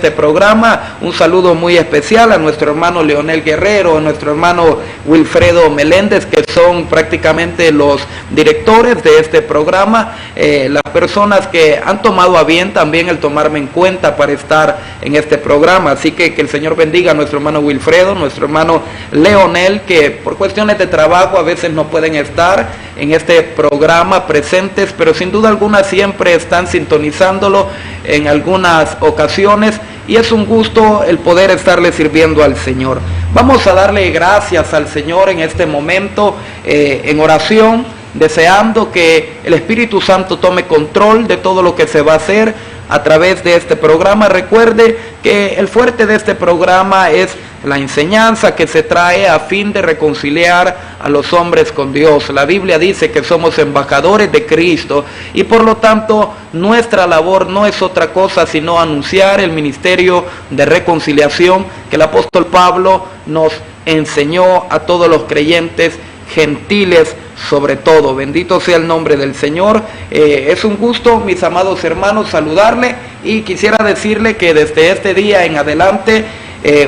este programa. Un saludo muy especial a nuestro hermano Leonel Guerrero, a nuestro hermano Wilfredo Meléndez, que son prácticamente los directores de este programa, las personas que han tomado a bien también el tomarme en cuenta para estar en este programa. Así que el Señor bendiga a nuestro hermano Wilfredo, nuestro hermano Leonel, que por cuestiones de trabajo a veces no pueden estar en este programa presentes, pero sin duda alguna siempre están sintonizándolo en algunas ocasiones, y es un gusto el poder estarle sirviendo al Señor. Vamos a darle gracias al Señor en este momento en oración, deseando que el Espíritu Santo tome control de todo lo que se va a hacer a través de este programa. Recuerde que el fuerte de este programa es la enseñanza que se trae a fin de reconciliar a los hombres con Dios. La Biblia dice que somos embajadores de Cristo y por lo tanto nuestra labor no es otra cosa sino anunciar el ministerio de reconciliación que el apóstol Pablo nos enseñó a todos los creyentes gentiles sobre todo. Bendito sea el nombre del Señor. Es un gusto, mis amados hermanos, saludarle, y quisiera decirle que desde este día en adelante,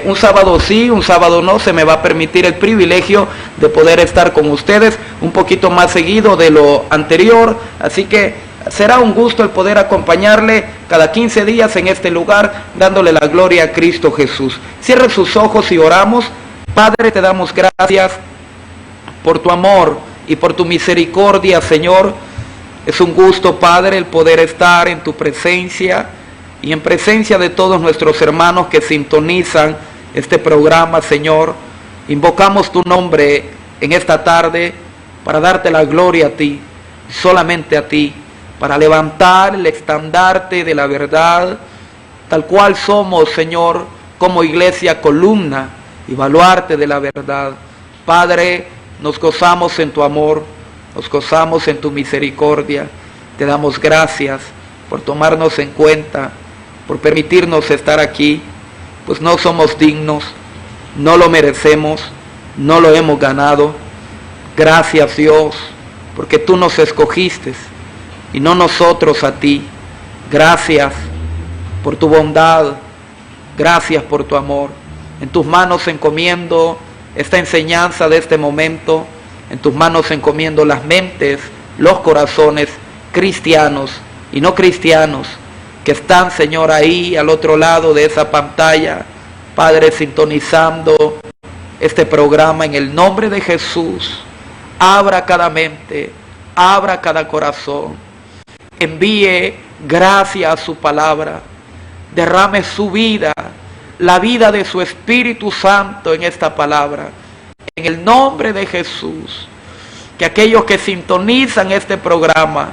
un sábado sí, un sábado no, se me va a permitir el privilegio de poder estar con ustedes un poquito más seguido de lo anterior, así que será un gusto el poder acompañarle cada 15 días en este lugar, dándole la gloria a Cristo Jesús. Cierre sus ojos y oramos. Padre, te damos gracias por tu amor y por tu misericordia, Señor. Es un gusto, Padre, el poder estar en tu presencia y en presencia de todos nuestros hermanos que sintonizan este programa, Señor. Invocamos tu nombre en esta tarde para darte la gloria a ti, solamente a ti, para levantar el estandarte de la verdad, tal cual somos, Señor, como iglesia, columna y baluarte de la verdad. Padre, nos gozamos en tu amor, nos gozamos en tu misericordia. Te damos gracias por tomarnos en cuenta, por permitirnos estar aquí, pues no somos dignos, no lo merecemos, no lo hemos ganado. Gracias, Dios, porque tú nos escogiste y no nosotros a ti. Gracias por tu bondad, gracias por tu amor. En tus manos encomiendo esta enseñanza de este momento, en tus manos encomiendo las mentes, los corazones cristianos y no cristianos que están, Señor, ahí al otro lado de esa pantalla, Padre, sintonizando este programa. En el nombre de Jesús, abra cada mente, abra cada corazón, envíe gracia a su palabra, derrame su vida, la vida de su Espíritu Santo en esta palabra. En el nombre de Jesús, que aquellos que sintonizan este programa,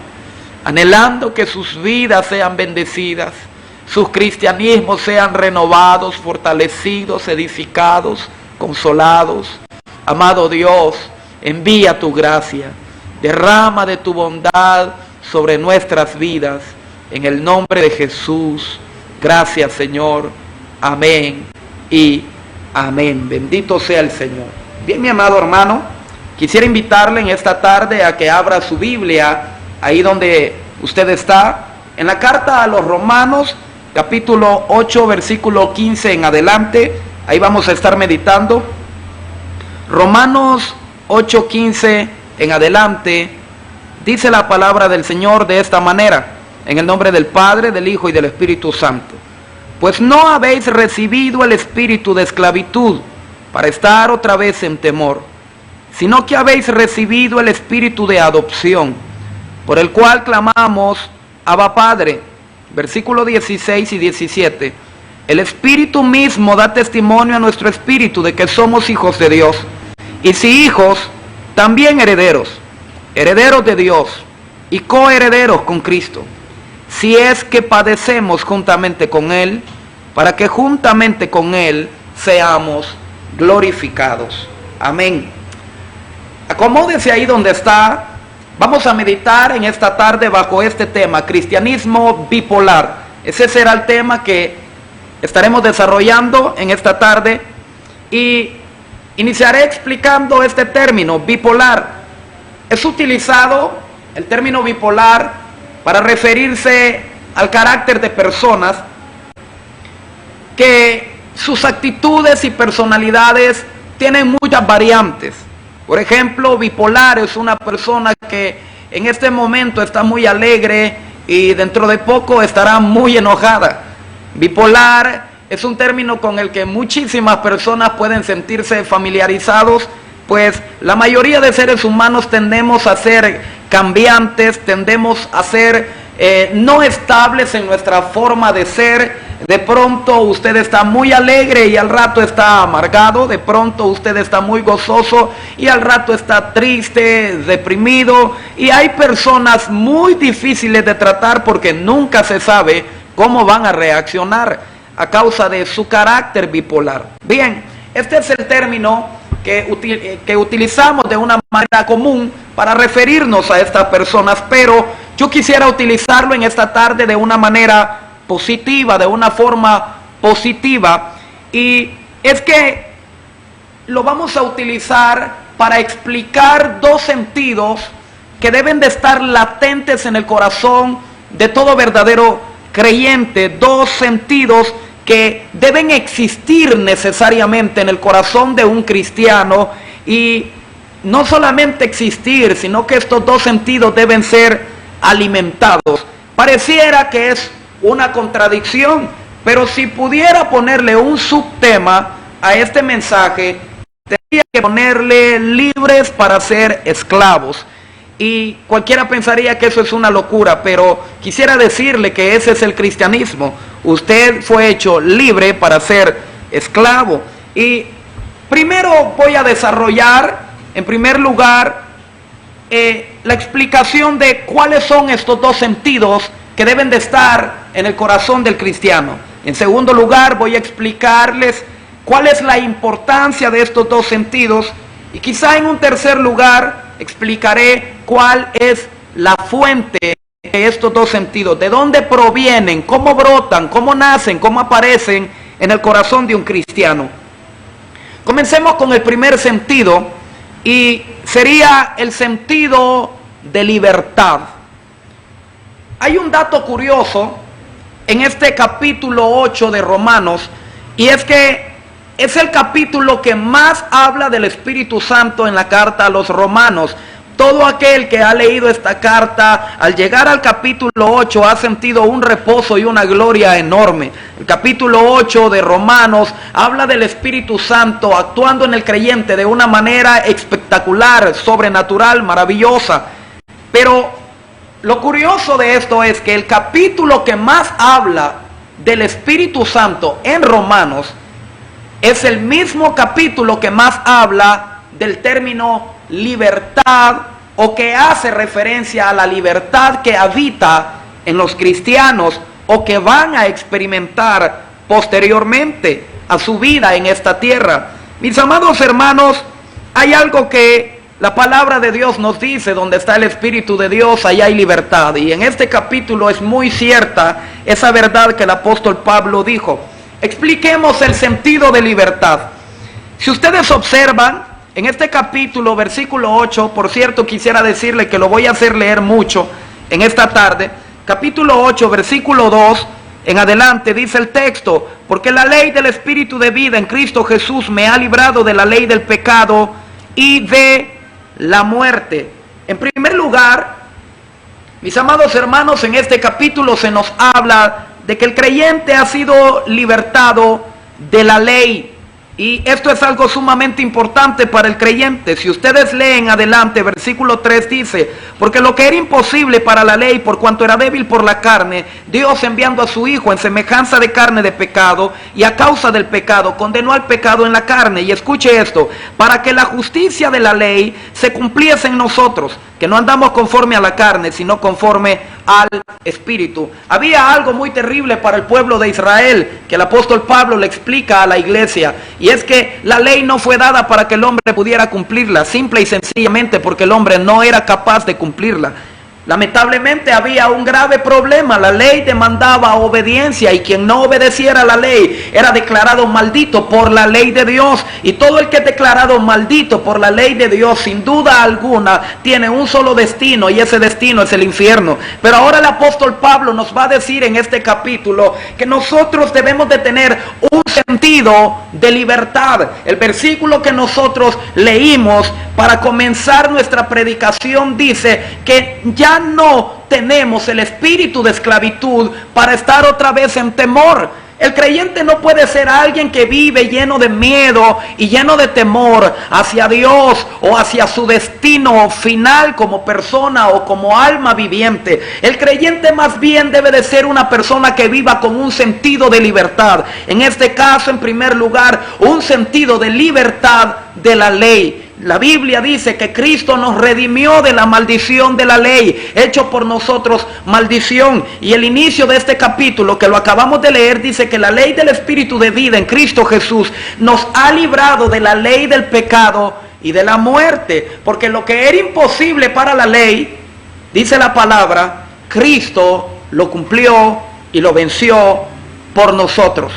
anhelando que sus vidas sean bendecidas, sus cristianismos sean renovados, fortalecidos, edificados, consolados. Amado Dios, envía tu gracia, derrama de tu bondad sobre nuestras vidas, en el nombre de Jesús. Gracias, Señor. Amén y amén. Bendito sea el Señor. Bien, mi amado hermano, quisiera invitarle en esta tarde a que abra su Biblia ahí donde usted está, en la carta a los Romanos, capítulo 8, versículo 15 en adelante. Ahí vamos a estar meditando. Romanos 8, 15 en adelante. Dice la palabra del Señor de esta manera: en el nombre del Padre, del Hijo y del Espíritu Santo. Pues no habéis recibido el espíritu de esclavitud para estar otra vez en temor, sino que habéis recibido el espíritu de adopción, por el cual clamamos, Abba Padre. Versículo 16 y 17. El Espíritu mismo da testimonio a nuestro espíritu de que somos hijos de Dios, y si hijos, también herederos, herederos de Dios y coherederos con Cristo, si es que padecemos juntamente con Él, para que juntamente con Él seamos glorificados. Amén. Acomódese ahí donde está. Vamos a meditar en esta tarde bajo este tema: cristianismo bipolar. Ese será el tema que estaremos desarrollando en esta tarde, y iniciaré explicando este término bipolar. Es utilizado el término bipolar para referirse al carácter de personas que sus actitudes y personalidades tienen muchas variantes. Por ejemplo, bipolar es una persona que en este momento está muy alegre y dentro de poco estará muy enojada. Bipolar es un término con el que muchísimas personas pueden sentirse familiarizados, pues la mayoría de seres humanos tendemos a ser cambiantes, tendemos a ser no estables en nuestra forma de ser. De pronto usted está muy alegre y al rato está amargado, de pronto usted está muy gozoso y al rato está triste, deprimido, y hay personas muy difíciles de tratar porque nunca se sabe cómo van a reaccionar a causa de su carácter bipolar. Bien, este es el término que utilizamos de una manera común para referirnos a estas personas, pero yo quisiera utilizarlo en esta tarde de una manera positiva, de una forma positiva, y es que lo vamos a utilizar para explicar dos sentidos que deben de estar latentes en el corazón de todo verdadero creyente, dos sentidos que deben existir necesariamente en el corazón de un cristiano, y no solamente existir, sino que estos dos sentidos deben ser alimentados. Pareciera que es una contradicción, pero si pudiera ponerle un subtema a este mensaje, tendría que ponerle libres para ser esclavos. Y cualquiera pensaría que eso es una locura, pero quisiera decirle que ese es el cristianismo. Usted fue hecho libre para ser esclavo. Y primero voy a desarrollar, en primer lugar, la explicación de cuáles son estos dos sentidos que deben de estar en el corazón del cristiano. En segundo lugar, voy a explicarles cuál es la importancia de estos dos sentidos. Y quizá en un tercer lugar explicaré cuál es la fuente de estos dos sentidos, de dónde provienen, cómo brotan, cómo nacen, cómo aparecen en el corazón de un cristiano. Comencemos con el primer sentido, y sería el sentido de libertad. Hay un dato curioso en este capítulo 8 de Romanos, y es que es el capítulo que más habla del Espíritu Santo en la carta a los romanos. Todo aquel que ha leído esta carta, al llegar al capítulo 8, ha sentido un reposo y una gloria enorme. El capítulo 8 de Romanos habla del Espíritu Santo actuando en el creyente de una manera espectacular, sobrenatural, maravillosa. Pero lo curioso de esto es que el capítulo que más habla del Espíritu Santo en Romanos es el mismo capítulo que más habla del término libertad, o que hace referencia a la libertad que habita en los cristianos o que van a experimentar posteriormente a su vida en esta tierra. Mis amados hermanos, hay algo que la palabra de Dios nos dice: donde está el Espíritu de Dios, allá hay libertad. Y en este capítulo es muy cierta esa verdad que el apóstol Pablo dijo. Expliquemos el sentido de libertad. Si ustedes observan, en este capítulo, versículo 8, por cierto, quisiera decirle que lo voy a hacer leer mucho en esta tarde. Capítulo 8, versículo 2, en adelante dice el texto: porque la ley del Espíritu de vida en Cristo Jesús me ha librado de la ley del pecado y de la muerte. En primer lugar, mis amados hermanos, en este capítulo se nos habla de que el creyente ha sido libertado de la ley. Y esto es algo sumamente importante para el creyente. Si ustedes leen adelante, versículo 3 dice: porque lo que era imposible para la ley, por cuanto era débil por la carne, Dios, enviando a su Hijo en semejanza de carne de pecado, y a causa del pecado condenó al pecado en la carne. Y escuche esto: para que la justicia de la ley se cumpliese en nosotros, que no andamos conforme a la carne, sino conforme al Espíritu. Había algo muy terrible para el pueblo de Israel, que el apóstol Pablo le explica a la iglesia, y es que la ley no fue dada para que el hombre pudiera cumplirla, simple y sencillamente porque el hombre no era capaz de cumplirla. Lamentablemente había un grave problema. La ley demandaba obediencia y quien no obedeciera la ley era declarado maldito por la ley de Dios. Y todo el que es declarado maldito por la ley de Dios, sin duda alguna, tiene un solo destino, y ese destino es el infierno. Pero ahora el apóstol Pablo nos va a decir en este capítulo que nosotros debemos de tener un sentido de libertad. El versículo que nosotros leímos para comenzar nuestra predicación dice que ya no tenemos el espíritu de esclavitud para estar otra vez en temor. El creyente no puede ser alguien que vive lleno de miedo y lleno de temor hacia Dios o hacia su destino final como persona o como alma viviente. El creyente más bien debe de ser una persona que viva con un sentido de libertad. En este caso, en primer lugar, un sentido de libertad de la ley. La Biblia dice que Cristo nos redimió de la maldición de la ley, hecho por nosotros maldición. Y el inicio de este capítulo, que lo acabamos de leer, dice que la ley del Espíritu de vida en Cristo Jesús nos ha librado de la ley del pecado y de la muerte. Porque lo que era imposible para la ley, dice la palabra, Cristo lo cumplió y lo venció por nosotros.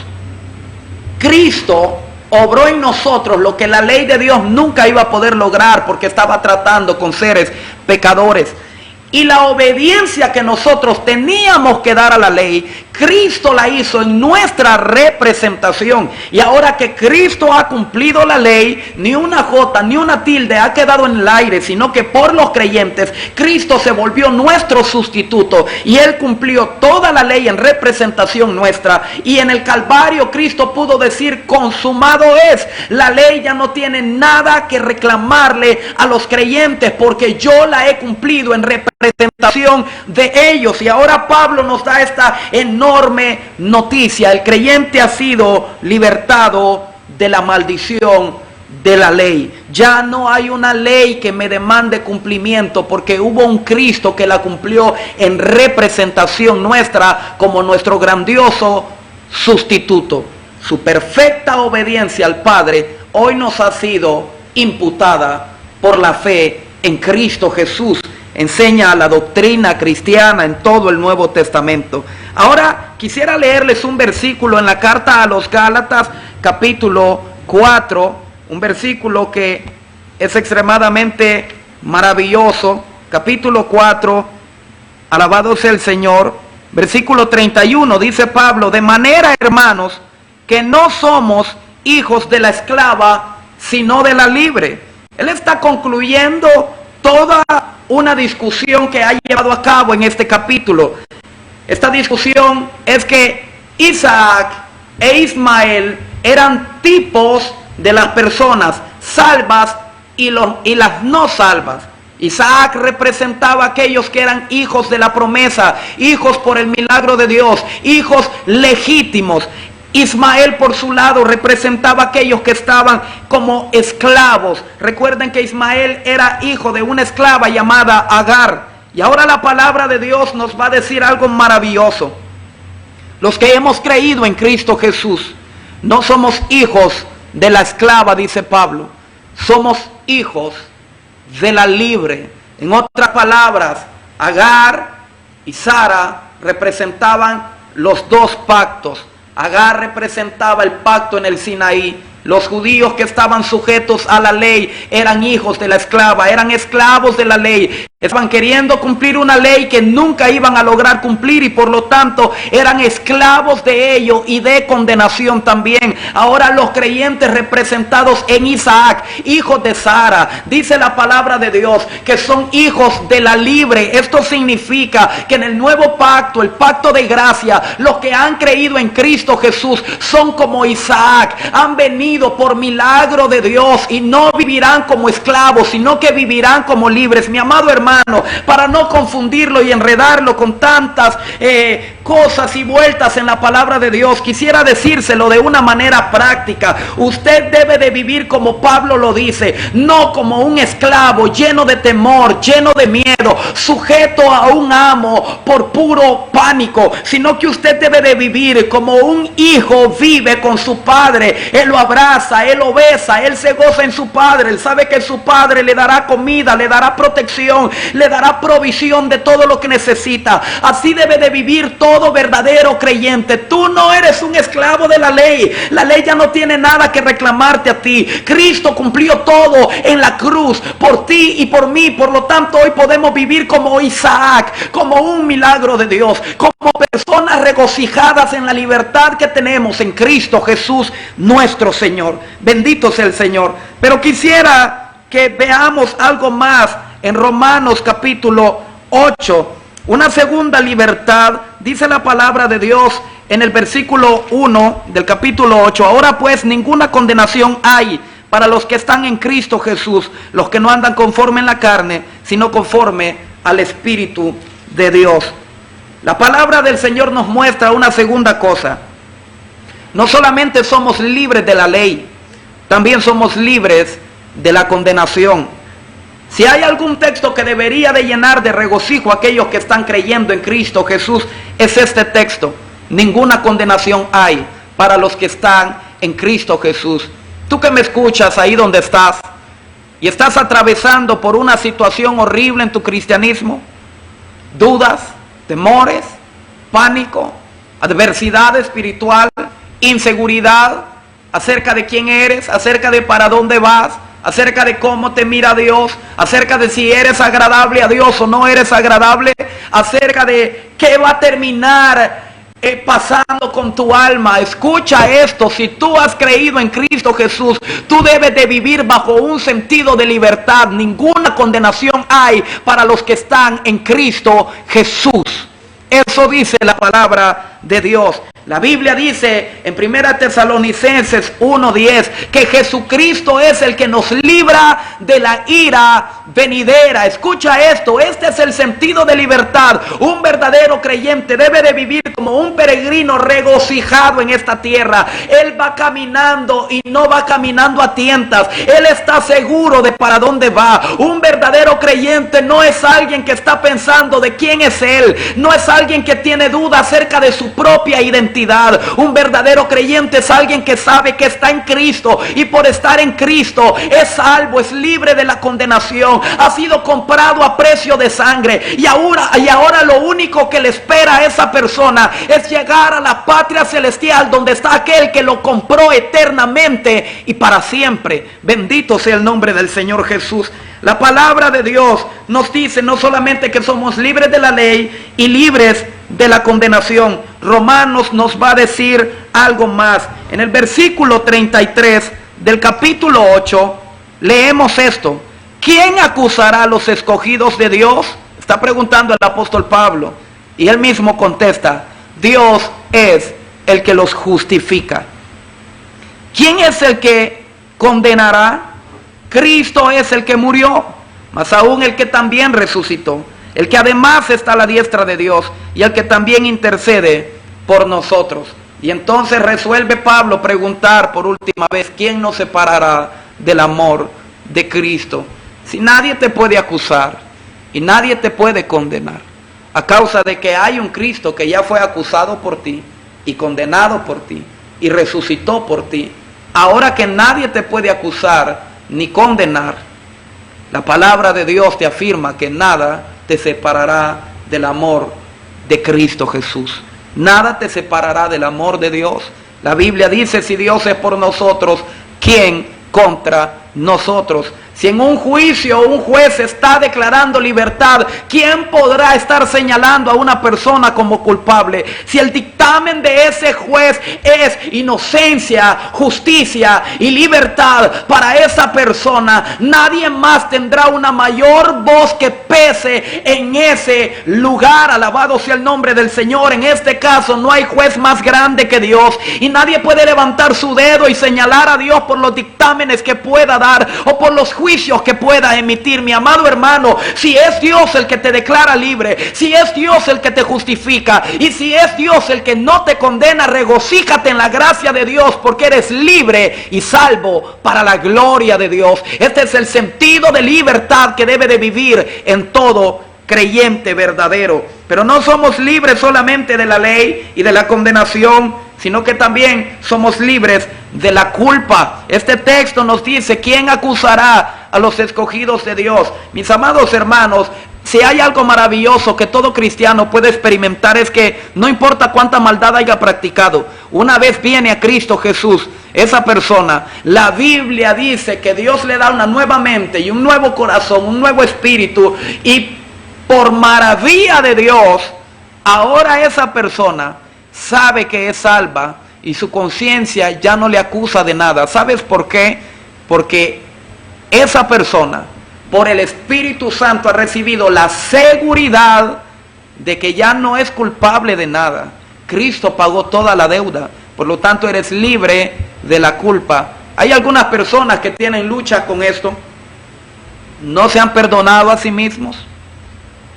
Cristo obró en nosotros lo que la ley de Dios nunca iba a poder lograr, porque estaba tratando con seres pecadores. Y la obediencia que nosotros teníamos que dar a la ley, Cristo la hizo en nuestra representación. Y ahora que Cristo ha cumplido la ley, ni una jota ni una tilde ha quedado en el aire, sino que por los creyentes Cristo se volvió nuestro sustituto y Él cumplió toda la ley en representación nuestra. Y en el Calvario Cristo pudo decir: consumado es. La ley ya no tiene nada que reclamarle a los creyentes, porque yo la he cumplido en representación de ellos. Y ahora Pablo nos da esta enorme noticia: el creyente ha sido libertado de la maldición de la ley. Ya no hay una ley que me demande cumplimiento, porque hubo un Cristo que la cumplió en representación nuestra como nuestro grandioso sustituto. Su perfecta obediencia al Padre hoy nos ha sido imputada por la fe en Cristo Jesús. Enseña la doctrina cristiana en todo el Nuevo Testamento. Ahora quisiera leerles un versículo en la carta a los Gálatas, capítulo 4, un versículo que es extremadamente maravilloso. Capítulo 4, alabado sea el Señor. Versículo 31, dice Pablo: de manera, hermanos, que no somos hijos de la esclava, sino de la libre. Él está concluyendo toda una discusión que ha llevado a cabo en este capítulo. Esta discusión es que Isaac e Ismael eran tipos de las personas salvas y las no salvas. Isaac representaba a aquellos que eran hijos de la promesa, hijos por el milagro de Dios, hijos legítimos. Ismael, por su lado, representaba a aquellos que estaban como esclavos. Recuerden que Ismael era hijo de una esclava llamada Agar. Y ahora la palabra de Dios nos va a decir algo maravilloso. Los que hemos creído en Cristo Jesús no somos hijos de la esclava, dice Pablo. Somos hijos de la libre. En otras palabras, Agar y Sara representaban los dos pactos. Agar representaba el pacto en el Sinaí. Los judíos que estaban sujetos a la ley eran hijos de la esclava, eran esclavos de la ley. Estaban queriendo cumplir una ley que nunca iban a lograr cumplir, y por lo tanto eran esclavos de ello y de condenación también. Ahora los creyentes representados en Isaac, hijos de Sara, dice la palabra de Dios que son hijos de la libre. Esto significa que en el nuevo pacto, el pacto de gracia, los que han creído en Cristo Jesús son como Isaac, han venido por milagro de Dios y no vivirán como esclavos, sino que vivirán como libres. Mi amado hermano, para no confundirlo y enredarlo con tantas cosas y vueltas en la palabra de Dios. Quisiera decírselo de una manera práctica. Usted debe de vivir como Pablo lo dice, no como un esclavo lleno de temor, lleno de miedo, sujeto a un amo por puro pánico, sino que usted debe de vivir como un hijo vive con su padre. Él lo abraza, él lo besa, él se goza en su padre, él sabe que su padre le dará comida, le dará protección, le dará provisión de todo lo que necesita. Así debe de vivir todo verdadero creyente. Tú no eres un esclavo de la ley ya no tiene nada que reclamarte a ti. Cristo cumplió todo en la cruz por ti y por mí. Por lo tanto, hoy podemos vivir como Isaac, como un milagro de Dios, como personas regocijadas en la libertad que tenemos en Cristo Jesús nuestro Señor. Bendito sea el Señor. Pero quisiera que veamos algo más en Romanos capítulo 8. Una segunda libertad, dice la palabra de Dios en el versículo 1 del capítulo 8. Ahora pues ninguna condenación hay para los que están en Cristo Jesús, los que no andan conforme en la carne, sino conforme al Espíritu de Dios. La palabra del Señor nos muestra una segunda cosa. No solamente somos libres de la ley, también somos libres de la condenación. Si hay algún texto que debería de llenar de regocijo a aquellos que están creyendo en Cristo Jesús, es este texto. Ninguna condenación hay para los que están en Cristo Jesús. Tú que me escuchas ahí donde estás y estás atravesando por una situación horrible en tu cristianismo, dudas, temores, pánico, adversidad espiritual, inseguridad acerca de quién eres, acerca de para dónde vas, acerca de cómo te mira Dios, acerca de si eres agradable a Dios o no eres agradable, acerca de qué va a terminar pasando con tu alma. Escucha esto: si tú has creído en Cristo Jesús, tú debes de vivir bajo un sentido de libertad. Ninguna condenación hay para los que están en Cristo Jesús. Eso dice la palabra de Dios. La Biblia dice en 1 Tesalonicenses 1:10 que Jesucristo es el que nos libra de la ira venidera. Escucha esto, este es el sentido de libertad. Un verdadero creyente debe de vivir como un peregrino regocijado en esta tierra. Él va caminando y no va caminando a tientas. Él está seguro de para dónde va. Un verdadero creyente no es alguien que está pensando de quién es él. No es alguien que tiene duda acerca de su propia identidad. Un verdadero creyente es alguien que sabe que está en Cristo y por estar en Cristo es salvo, es libre de la condenación, ha sido comprado a precio de sangre y ahora lo único que le espera a esa persona es llegar a la patria celestial donde está aquel que lo compró eternamente y para siempre. Bendito sea el nombre del Señor Jesús. La palabra de Dios nos dice no solamente que somos libres de la ley y libres de la condenación. Romanos nos va a decir algo más. En el versículo 33 del capítulo 8 leemos esto: ¿quién acusará a los escogidos de Dios? Está preguntando el apóstol Pablo y él mismo contesta: Dios es el que los justifica. ¿Quién es el que condenará? Cristo es el que murió, mas aún el que también resucitó, el que además está a la diestra de Dios y el que también intercede por nosotros. Y entonces resuelve Pablo preguntar por última vez: ¿quién nos separará del amor de Cristo? Si nadie te puede acusar y nadie te puede condenar, a causa de que hay un Cristo que ya fue acusado por ti y condenado por ti y resucitó por ti. Ahora que nadie te puede acusar ni condenar, la palabra de Dios te afirma que nada te separará del amor de Cristo Jesús. Nada te separará del amor de Dios. La Biblia dice: si Dios es por nosotros, ¿quién contra nosotros? Si en un juicio un juez está declarando libertad, ¿quién podrá estar señalando a una persona como culpable? Si el dictamen de ese juez es inocencia, justicia y libertad para esa persona, nadie más tendrá una mayor voz que pese en ese lugar. Alabado sea el nombre del Señor. En este caso no hay juez más grande que Dios y nadie puede levantar su dedo y señalar a Dios por los dictámenes que pueda dar o por los juicios juicios que puedas emitir, mi amado hermano, si es Dios el que te declara libre, si es Dios el que te justifica y si es Dios el que no te condena, regocíjate en la gracia de Dios, porque eres libre y salvo para la gloria de Dios. Este es el sentido de libertad que debe de vivir en todo creyente verdadero. Pero no somos libres solamente de la ley y de la condenación, sino que también somos libres de la culpa. Este texto nos dice: ¿quién acusará a los escogidos de Dios? Mis amados hermanos, si hay algo maravilloso que todo cristiano puede experimentar, es que no importa cuánta maldad haya practicado, una vez viene a Cristo Jesús, esa persona, la Biblia dice que Dios le da una nueva mente y un nuevo corazón, un nuevo espíritu, y por maravilla de Dios, ahora esa persona sabe que es salva y su conciencia ya no le acusa de nada. ¿Sabes por qué? Porque esa persona, por el Espíritu Santo, ha recibido la seguridad de que ya no es culpable de nada. Cristo pagó toda la deuda, por lo tanto eres libre de la culpa. Hay algunas personas que tienen lucha con esto, no se han perdonado a sí mismos,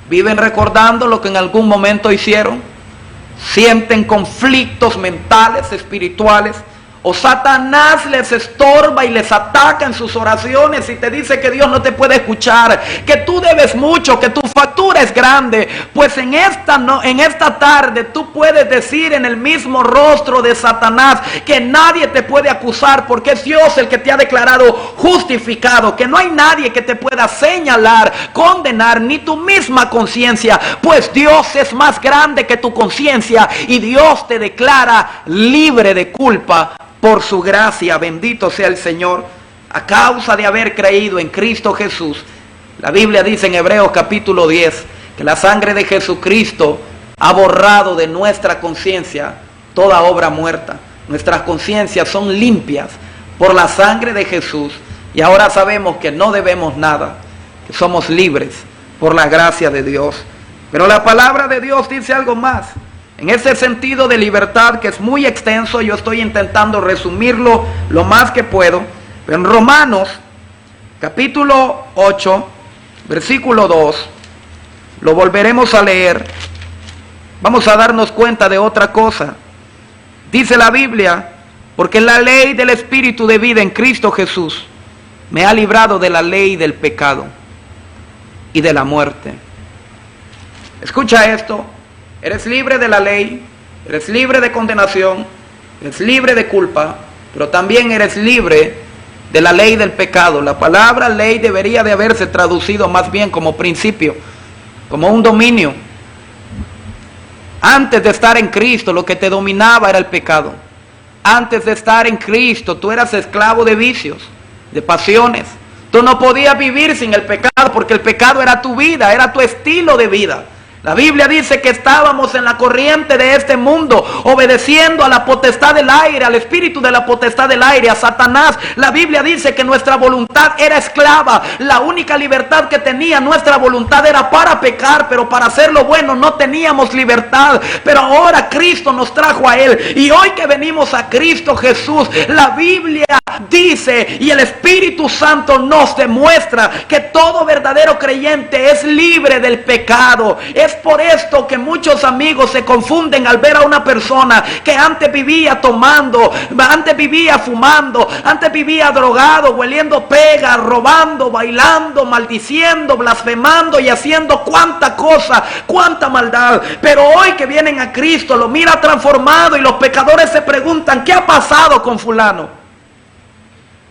viven recordando lo que en algún momento hicieron, sienten conflictos mentales, espirituales, o Satanás les estorba y les ataca en sus oraciones y te dice que Dios no te puede escuchar, que tú debes mucho, que tu factura es grande. Pues en esta tarde tú puedes decir en el mismo rostro de Satanás que nadie te puede acusar, porque es Dios el que te ha declarado justificado, que no hay nadie que te pueda señalar, condenar, ni tu misma conciencia, pues Dios es más grande que tu conciencia y Dios te declara libre de culpa por su gracia. Bendito sea el Señor, a causa de haber creído en Cristo Jesús. La Biblia dice en Hebreos capítulo 10 que la sangre de Jesucristo ha borrado de nuestra conciencia toda obra muerta. Nuestras conciencias son limpias por la sangre de Jesús y ahora sabemos que no debemos nada, que somos libres por la gracia de Dios. Pero la palabra de Dios dice algo más. En ese sentido de libertad, que es muy extenso, yo estoy intentando resumirlo lo más que puedo. Pero en Romanos capítulo 8, versículo 2, lo volveremos a leer. Vamos a darnos cuenta de otra cosa. Dice la Biblia: porque la ley del Espíritu de vida en Cristo Jesús me ha librado de la ley del pecado y de la muerte. Escucha esto. Eres libre de la ley, eres libre de condenación, eres libre de culpa, pero también eres libre de la ley del pecado. La palabra ley debería de haberse traducido más bien como principio, como un dominio. Antes de estar en Cristo, lo que te dominaba era el pecado. Antes de estar en Cristo, tú eras esclavo de vicios, de pasiones. Tú no podías vivir sin el pecado, porque el pecado era tu vida, era tu estilo de vida. La Biblia dice que estábamos en la corriente de este mundo, obedeciendo a la potestad del aire, al espíritu de la potestad del aire, a Satanás. La Biblia dice que nuestra voluntad era esclava. La única libertad que tenía nuestra voluntad era para pecar, pero para hacer lo bueno no teníamos libertad. Pero ahora Cristo nos trajo a Él, y hoy que venimos a Cristo Jesús, la Biblia dice, y el Espíritu Santo nos demuestra, que todo verdadero creyente es libre del pecado. Es por esto que muchos amigos se confunden al ver a una persona que antes vivía tomando, antes vivía fumando, antes vivía drogado, hueliendo pega, robando, bailando, maldiciendo, blasfemando y haciendo cuánta cosa, cuánta maldad. Pero hoy que vienen a Cristo, lo mira transformado y los pecadores se preguntan: ¿qué ha pasado con fulano?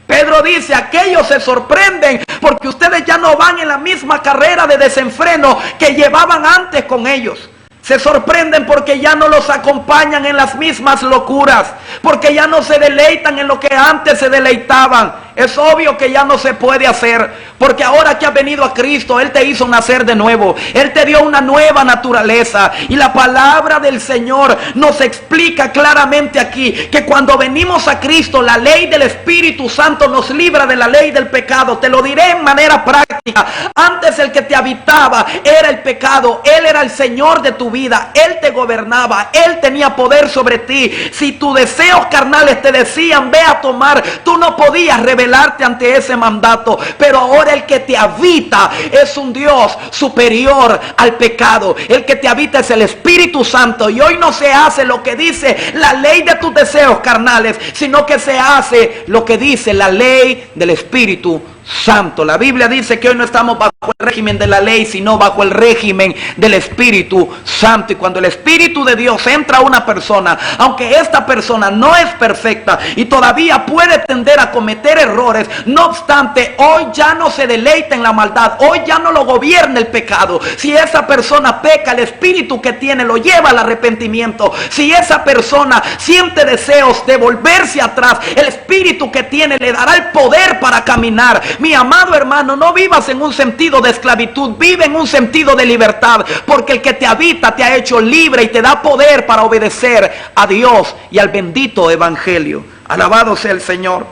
Pedro dice: aquellos se sorprenden porque ustedes ya no van en la misma carrera de desenfreno que llevaban antes con ellos. Se sorprenden porque ya no los acompañan en las mismas locuras, porque ya no se deleitan en lo que antes se deleitaban. Es obvio que ya no se puede hacer, porque ahora que has venido a Cristo, Él te hizo nacer de nuevo. Él te dio una nueva naturaleza. Y la palabra del Señor nos explica claramente aquí que cuando venimos a Cristo, la ley del Espíritu Santo nos libra de la ley del pecado. Te lo diré en manera práctica. satánica. Antes el que te habitaba era el pecado. Él era el Señor de tu vida. Él te gobernaba. Él tenía poder sobre ti. Si tus deseos carnales te decían ve a tomar, tú no podías rebelarte ante ese mandato. Pero ahora el que te habita es un Dios superior al pecado. El que te habita es el Espíritu Santo. Y hoy no se hace lo que dice la ley de tus deseos carnales, sino que se hace lo que dice la ley del Espíritu Santo. La Biblia dice que hoy no estamos bajo el régimen de la ley, sino bajo el régimen del Espíritu Santo. Y cuando el Espíritu de Dios entra a una persona, aunque esta persona no es perfecta y todavía puede tender a cometer errores, no obstante, hoy ya no se deleita en la maldad, hoy ya no lo gobierna el pecado. Si esa persona peca, el Espíritu que tiene lo lleva al arrepentimiento. Si esa persona siente deseos de volverse atrás, el Espíritu que tiene le dará el poder para caminar. Mi amado hermano, no vivas en un sentido de esclavitud, vive en un sentido de libertad, porque el que te habita te ha hecho libre y te da poder para obedecer a Dios y al bendito evangelio. Alabado sea el Señor.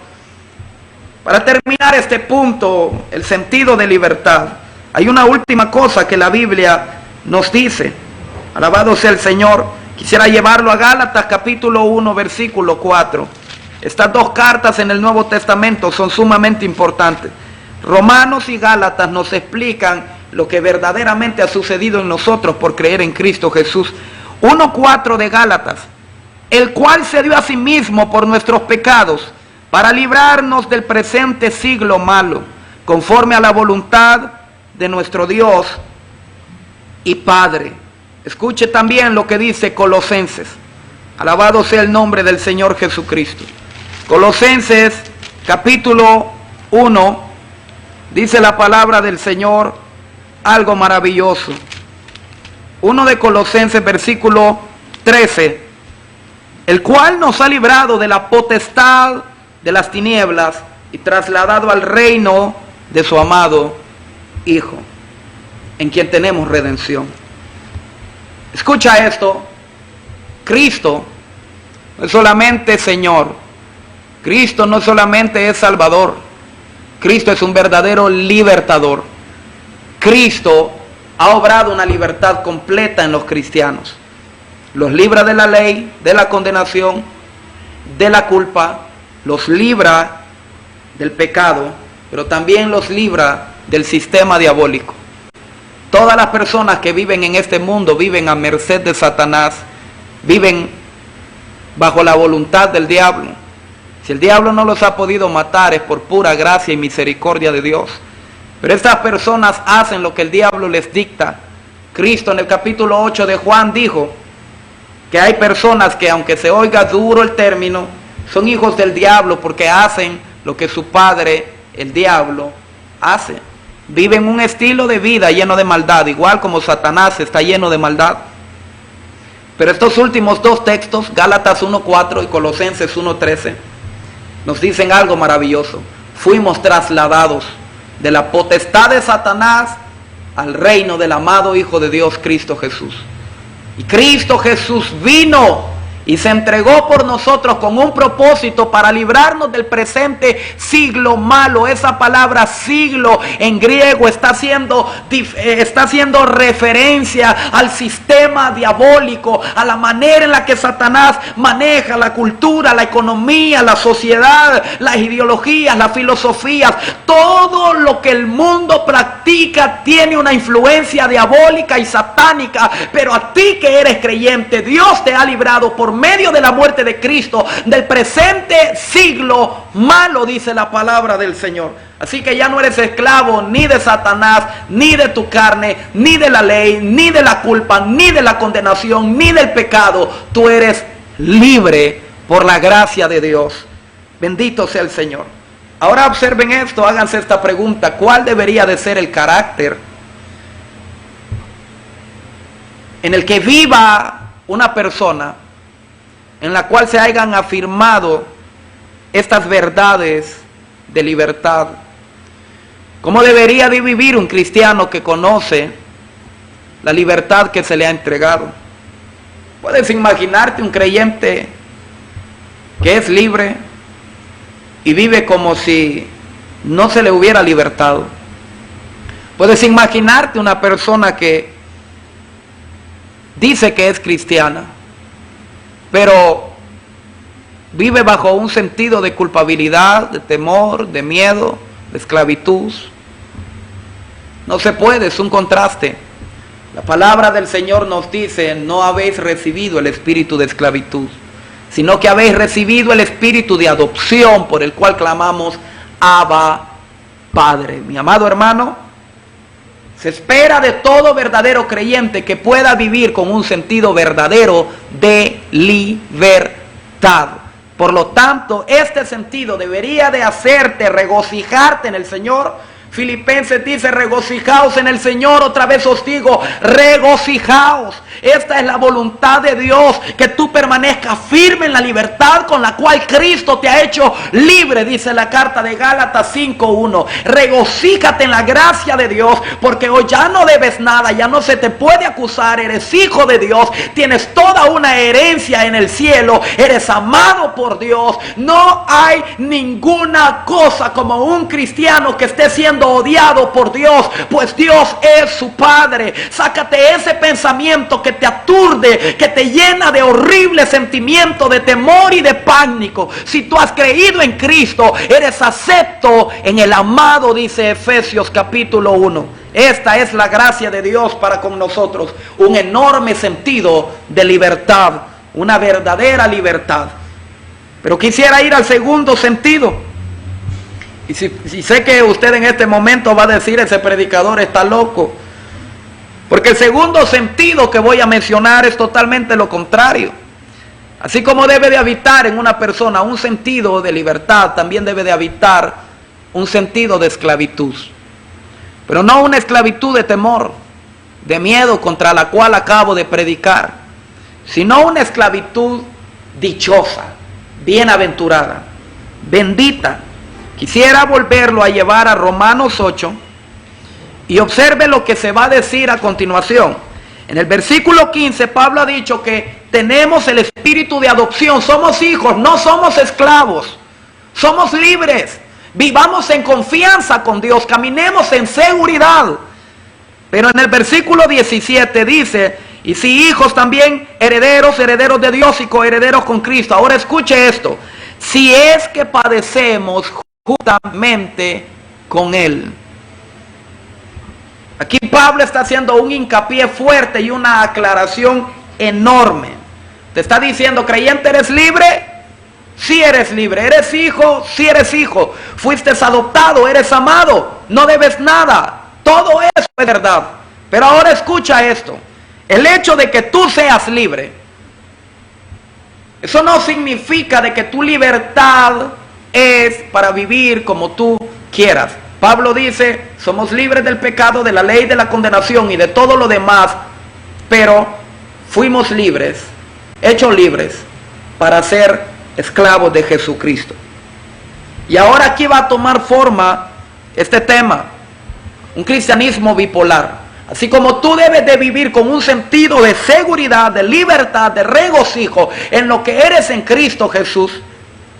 Para terminar este punto, el sentido de libertad, hay una última cosa que la Biblia nos dice. Alabado sea el Señor. Quisiera llevarlo a Gálatas capítulo 1 versículo 4. Estas dos cartas en el Nuevo Testamento son sumamente importantes. Romanos y Gálatas nos explican lo que verdaderamente ha sucedido en nosotros por creer en Cristo Jesús. 1:4 de Gálatas. El cual se dio a sí mismo por nuestros pecados, para librarnos del presente siglo malo, conforme a la voluntad de nuestro Dios y Padre. Escuche también lo que dice Colosenses. Alabado sea el nombre del Señor Jesucristo. Colosenses capítulo 1, dice la palabra del Señor algo maravilloso. 1 de Colosenses versículo 13, el cual nos ha librado de la potestad de las tinieblas y trasladado al reino de su amado Hijo, en quien tenemos redención. Escucha esto, Cristo no es solamente Señor, Cristo no solamente es Salvador, Cristo es un verdadero libertador. Cristo ha obrado una libertad completa en los cristianos. Los libra de la ley, de la condenación, de la culpa, los libra del pecado, pero también los libra del sistema diabólico. Todas las personas que viven en este mundo viven a merced de Satanás, viven bajo la voluntad del diablo. Si el diablo no los ha podido matar es por pura gracia y misericordia de Dios. Pero estas personas hacen lo que el diablo les dicta. Cristo en el capítulo 8 de Juan dijo que hay personas que, aunque se oiga duro el término, son hijos del diablo porque hacen lo que su padre, el diablo, hace. Viven un estilo de vida lleno de maldad, igual como Satanás está lleno de maldad. Pero estos últimos dos textos, Gálatas 1:4 y Colosenses 1:13, nos dicen algo maravilloso. Fuimos trasladados de la potestad de Satanás al reino del amado Hijo de Dios, Cristo Jesús. Y Cristo Jesús vino y se entregó por nosotros con un propósito para librarnos del presente siglo malo. Esa palabra siglo en griego está haciendo referencia al sistema diabólico, a la manera en la que Satanás maneja la cultura, la economía, la sociedad, las ideologías, las filosofías. Todo lo que el mundo practica tiene una influencia diabólica y satánica. Pero a ti que eres creyente, Dios te ha librado por medio de la muerte de Cristo del presente siglo malo, dice la palabra del Señor. Así que ya no eres esclavo ni de Satanás, ni de tu carne, ni de la ley, ni de la culpa, ni de la condenación, ni del pecado. Tú eres libre por la gracia de Dios. Bendito sea el Señor. Ahora observen esto, háganse esta pregunta: ¿cuál debería de ser el carácter en el que viva una persona en la cual se hayan afirmado estas verdades de libertad? ¿Cómo debería de vivir un cristiano que conoce la libertad que se le ha entregado? ¿Puedes imaginarte un creyente que es libre y vive como si no se le hubiera libertado? Puedes imaginarte una persona que dice que es cristiana, pero vive bajo un sentido de culpabilidad, de temor, de miedo, de esclavitud. No se puede, es un contraste. La palabra del Señor nos dice: no habéis recibido el espíritu de esclavitud, sino que habéis recibido el espíritu de adopción, por el cual clamamos: Abba, Padre. Mi amado hermano, se espera de todo verdadero creyente que pueda vivir con un sentido verdadero de libertad. Por lo tanto, este sentido debería de hacerte regocijarte en el Señor. Filipenses dice: regocijaos en el Señor. Otra vez os digo, regocijaos. Esta es la voluntad de Dios, que tú permanezcas firme en la libertad con la cual Cristo te ha hecho libre, dice la carta de Gálatas 5:1. Regocíjate en la gracia de Dios, porque hoy ya no debes nada, ya no se te puede acusar, eres hijo de Dios, tienes toda una herencia en el cielo, eres amado por Dios. No hay ninguna cosa como un cristiano que esté siendo odiado por Dios, pues Dios es su Padre. Sácate ese pensamiento que te aturde, que te llena de horrible sentimiento de temor y de pánico. Si tú has creído en Cristo, eres acepto en el amado, dice Efesios capítulo 1. Esta es la gracia de Dios para con nosotros, un enorme sentido de libertad, una verdadera libertad. Pero quisiera ir al segundo sentido. Y si sé que usted en este momento va a decir: ese predicador está loco. Porque el segundo sentido que voy a mencionar es totalmente lo contrario. Así como debe de habitar en una persona un sentido de libertad, también debe de habitar un sentido de esclavitud. Pero no una esclavitud de temor, de miedo, contra la cual acabo de predicar, sino una esclavitud dichosa, bienaventurada, bendita. Quisiera volverlo a llevar a Romanos 8 y observe lo que se va a decir a continuación. En el versículo 15, Pablo ha dicho que tenemos el espíritu de adopción, somos hijos, no somos esclavos, somos libres. Vivamos en confianza con Dios, caminemos en seguridad. Pero en el versículo 17 dice: y si hijos, también herederos, herederos de Dios y coherederos con Cristo. Ahora escuche esto: si es que padecemos justamente con Él. Aquí Pablo está haciendo un hincapié fuerte y una aclaración enorme. Te está diciendo: creyente, ¿eres libre? Sí eres libre. ¿Eres hijo? Sí eres hijo. Fuiste adoptado, eres amado, no debes nada. Todo eso es verdad. Pero ahora escucha esto: el hecho de que tú seas libre, eso no significa de que tu libertad es para vivir como tú quieras. Pablo dice: somos libres del pecado, de la ley, de la condenación y de todo lo demás, pero fuimos libres, hechos libres para ser esclavos de Jesucristo. Y ahora aquí va a tomar forma este tema, un cristianismo bipolar. Así como tú debes de vivir con un sentido de seguridad, de libertad, de regocijo en lo que eres en Cristo Jesús,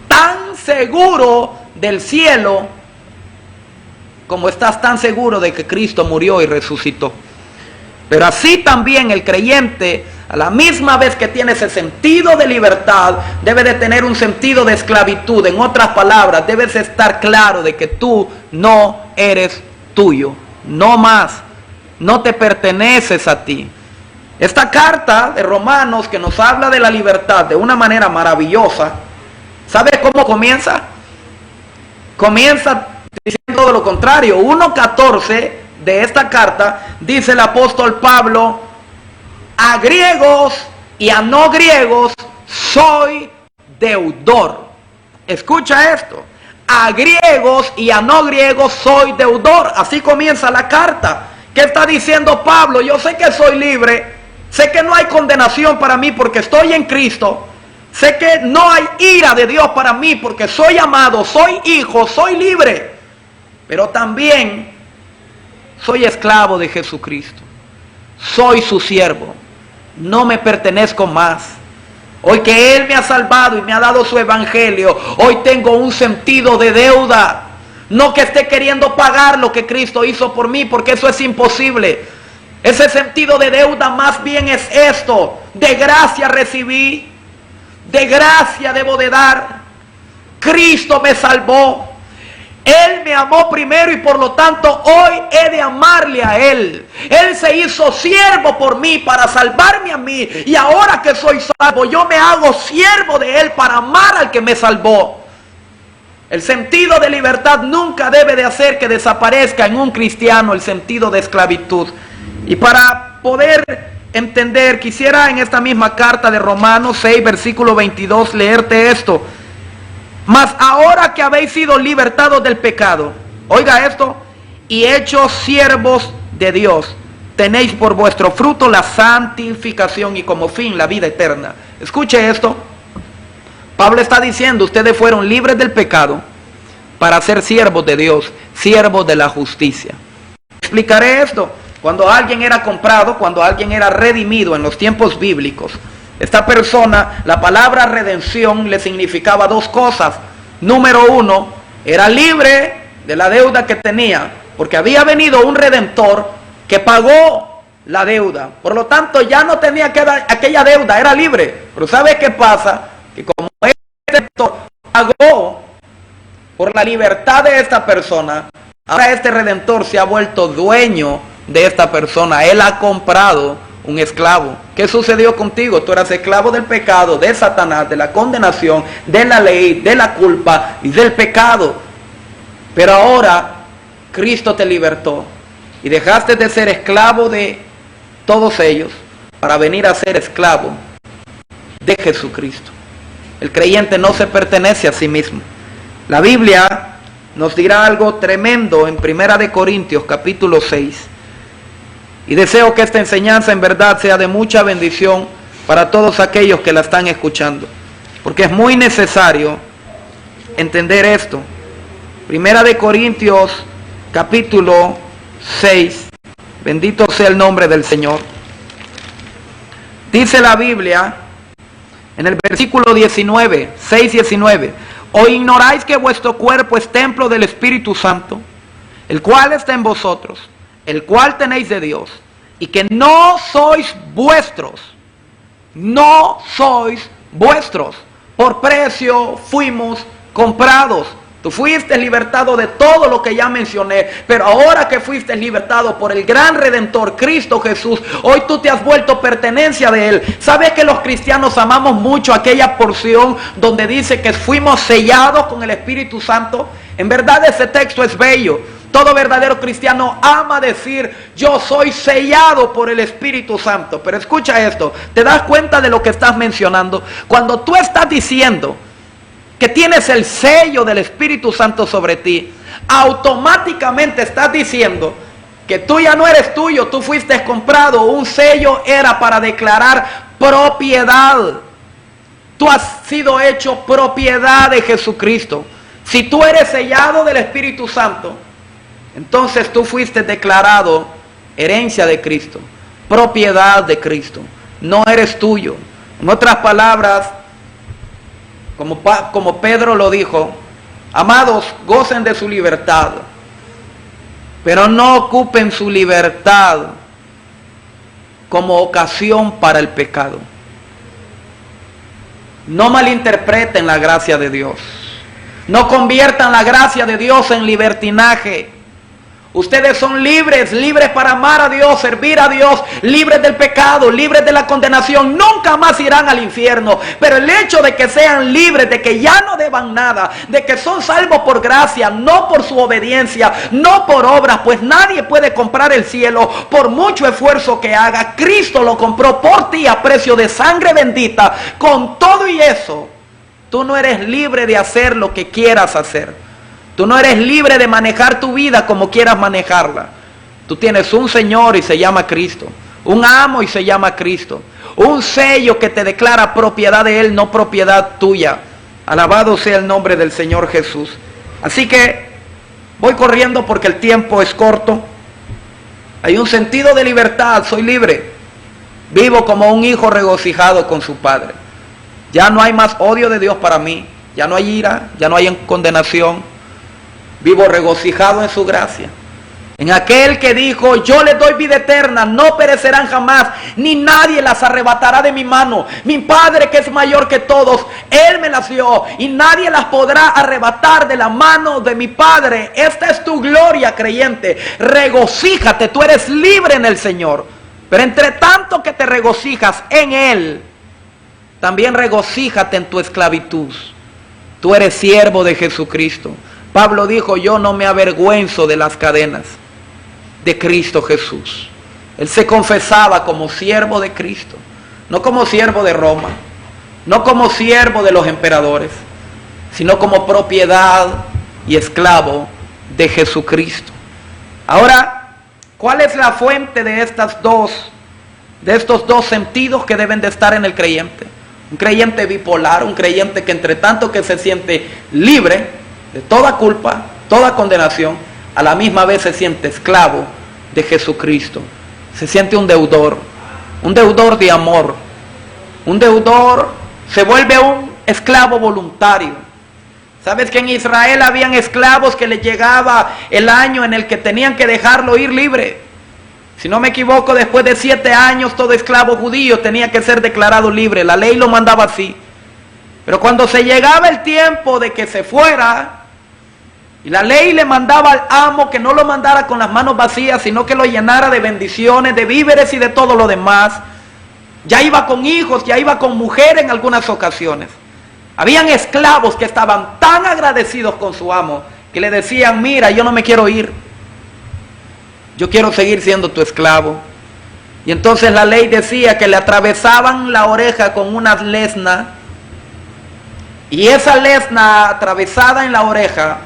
tan seguro del cielo como estás tan seguro de que Cristo murió y resucitó. Pero así también el creyente, a la misma vez que tiene ese sentido de libertad, debe de tener un sentido de esclavitud. En otras palabras, debes estar claro de que tú no eres tuyo, no más, no te perteneces a ti. Esta carta de Romanos, que nos habla de la libertad de una manera maravillosa, ¿sabe cómo comienza? Comienza diciendo todo lo contrario. 1:14 de esta carta dice el apóstol Pablo: a griegos y a no griegos soy deudor. Escucha esto: a griegos y a no griegos soy deudor. Así comienza la carta. ¿Qué está diciendo Pablo? Yo sé que soy libre, sé que no hay condenación para mí porque estoy en Cristo, sé que no hay ira de Dios para mí porque soy amado, soy hijo, soy libre, pero también soy esclavo de Jesucristo, soy su siervo, no me pertenezco más. Hoy que Él me ha salvado y me ha dado su evangelio, hoy tengo un sentido de deuda. No que esté queriendo pagar lo que Cristo hizo por mí, porque eso es imposible. Ese sentido de deuda más bien es esto: de gracia recibí, de gracia debo de dar. Cristo me salvó. Él me amó primero y por lo tanto hoy he de amarle a Él. Él se hizo siervo por mí para salvarme a mí. Y ahora que soy salvo, yo me hago siervo de Él para amar al que me salvó. El sentido de libertad nunca debe de hacer que desaparezca en un cristiano el sentido de esclavitud. Y para poder entender, quisiera en esta misma carta de Romanos 6, versículo 22, leerte esto. Mas ahora que habéis sido libertados del pecado, oiga esto, y hechos siervos de Dios, tenéis por vuestro fruto la santificación y como fin la vida eterna. Escuche esto. Pablo está diciendo, ustedes fueron libres del pecado para ser siervos de Dios, siervos de la justicia. Explicaré esto. Cuando alguien era comprado, cuando alguien era redimido en los tiempos bíblicos, esta persona, la palabra redención le significaba dos cosas. Número uno, era libre de la deuda que tenía, porque había venido un redentor que pagó la deuda. Por lo tanto, ya no tenía aquella deuda, era libre. Pero ¿sabe qué pasa? Que como este redentor pagó por la libertad de esta persona, ahora este redentor se ha vuelto dueño de esta persona. Él ha comprado un esclavo. ¿Qué sucedió contigo? Tú eras esclavo del pecado, de Satanás, de la condenación, de la ley, de la culpa y del pecado. Pero ahora Cristo te libertó y dejaste de ser esclavo de todos ellos para venir a ser esclavo de Jesucristo. El creyente no se pertenece a sí mismo. La Biblia nos dirá algo tremendo en 1 Corintios capítulo 6. Y deseo que esta enseñanza en verdad sea de mucha bendición para todos aquellos que la están escuchando. Porque es muy necesario entender esto. 1 Corintios capítulo 6. Bendito sea el nombre del Señor. Dice la Biblia en el versículo 19, 6:19. ¿O ignoráis que vuestro cuerpo es templo del Espíritu Santo, el cual está en vosotros, el cual tenéis de Dios, y que no sois vuestros? No sois vuestros. Por precio fuimos comprados. Tú fuiste libertado de todo lo que ya mencioné, pero ahora que fuiste libertado por el gran Redentor, Cristo Jesús, hoy tú te has vuelto pertenencia de Él. ¿Sabes que los cristianos amamos mucho aquella porción donde dice que fuimos sellados con el Espíritu Santo? En verdad ese texto es bello. Todo verdadero cristiano ama decir, yo soy sellado por el Espíritu Santo. Pero escucha esto, ¿te das cuenta de lo que estás mencionando? Cuando tú estás diciendo que tienes el sello del Espíritu Santo sobre ti, automáticamente estás diciendo que tú ya no eres tuyo, tú fuiste comprado. Un sello era para declarar propiedad. Tú has sido hecho propiedad de Jesucristo. Si tú eres sellado del Espíritu Santo, entonces tú fuiste declarado herencia de Cristo, propiedad de Cristo. No eres tuyo. En otras palabras, como Pedro lo dijo, amados, gocen de su libertad, pero no ocupen su libertad como ocasión para el pecado. No malinterpreten la gracia de Dios. No conviertan la gracia de Dios en libertinaje. Ustedes son libres, libres para amar a Dios, servir a Dios, libres del pecado, libres de la condenación. Nunca más irán al infierno. Pero el hecho de que sean libres, de que ya no deban nada, de que son salvos por gracia, no por su obediencia, no por obras, pues nadie puede comprar el cielo por mucho esfuerzo que haga. Cristo lo compró por ti a precio de sangre bendita. Con todo y eso, tú no eres libre de hacer lo que quieras hacer. Tú no eres libre de manejar tu vida como quieras manejarla. Tú tienes un Señor y se llama Cristo. Un amo y se llama Cristo. Un sello que te declara propiedad de Él, no propiedad tuya. Alabado sea el nombre del Señor Jesús. Así que voy corriendo porque el tiempo es corto. Hay un sentido de libertad, soy libre. Vivo como un hijo regocijado con su Padre. Ya no hay más odio de Dios para mí. Ya no hay ira, ya no hay condenación. Vivo regocijado en su gracia. En aquel que dijo, yo les doy vida eterna, no perecerán jamás, ni nadie las arrebatará de mi mano. Mi Padre, que es mayor que todos, Él me las dio, y nadie las podrá arrebatar de la mano de mi Padre. Esta es tu gloria, creyente. Regocíjate, tú eres libre en el Señor. Pero entre tanto que te regocijas en Él, también regocíjate en tu esclavitud. Tú eres siervo de Jesucristo. Pablo dijo, yo no me avergüenzo de las cadenas de Cristo Jesús. Él se confesaba como siervo de Cristo, no como siervo de Roma, no como siervo de los emperadores, sino como propiedad y esclavo de Jesucristo. Ahora, ¿cuál es la fuente de estos dos sentidos que deben de estar en el creyente? Un creyente bipolar, un creyente que entre tanto que se siente libre de toda culpa, toda condenación, a la misma vez se siente esclavo de Jesucristo. Se siente un deudor de amor. Un deudor se vuelve un esclavo voluntario. ¿Sabes que en Israel habían esclavos que les llegaba el año en el que tenían que dejarlo ir libre? Si no me equivoco, después de 7 años todo esclavo judío tenía que ser declarado libre. La ley lo mandaba así. Pero cuando se llegaba el tiempo de que se fuera, y la ley le mandaba al amo que no lo mandara con las manos vacías, sino que lo llenara de bendiciones, de víveres y de todo lo demás. Ya iba con hijos, ya iba con mujeres en algunas ocasiones. Habían esclavos que estaban tan agradecidos con su amo que le decían, mira, yo no me quiero ir. Yo quiero seguir siendo tu esclavo. Y entonces la ley decía que le atravesaban la oreja con una lesna. Y esa lesna atravesada en la oreja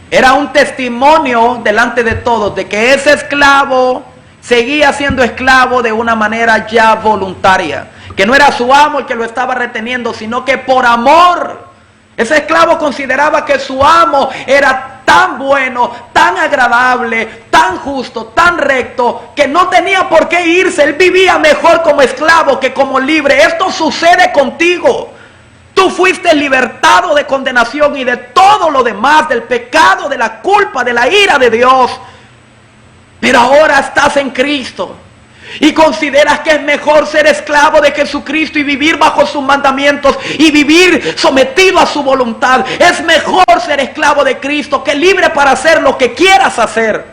era un testimonio delante de todos de que ese esclavo seguía siendo esclavo de una manera ya voluntaria. Que no era su amo el que lo estaba reteniendo, sino que por amor. Ese esclavo consideraba que su amo era tan bueno, tan agradable, tan justo, tan recto, que no tenía por qué irse. Él vivía mejor como esclavo que como libre. Esto sucede contigo. Tú fuiste libertado de condenación y de todo lo demás, del pecado, de la culpa, de la ira de Dios. Pero ahora estás en Cristo y consideras que es mejor ser esclavo de Jesucristo y vivir bajo sus mandamientos y vivir sometido a su voluntad. Es mejor ser esclavo de Cristo que libre para hacer lo que quieras hacer.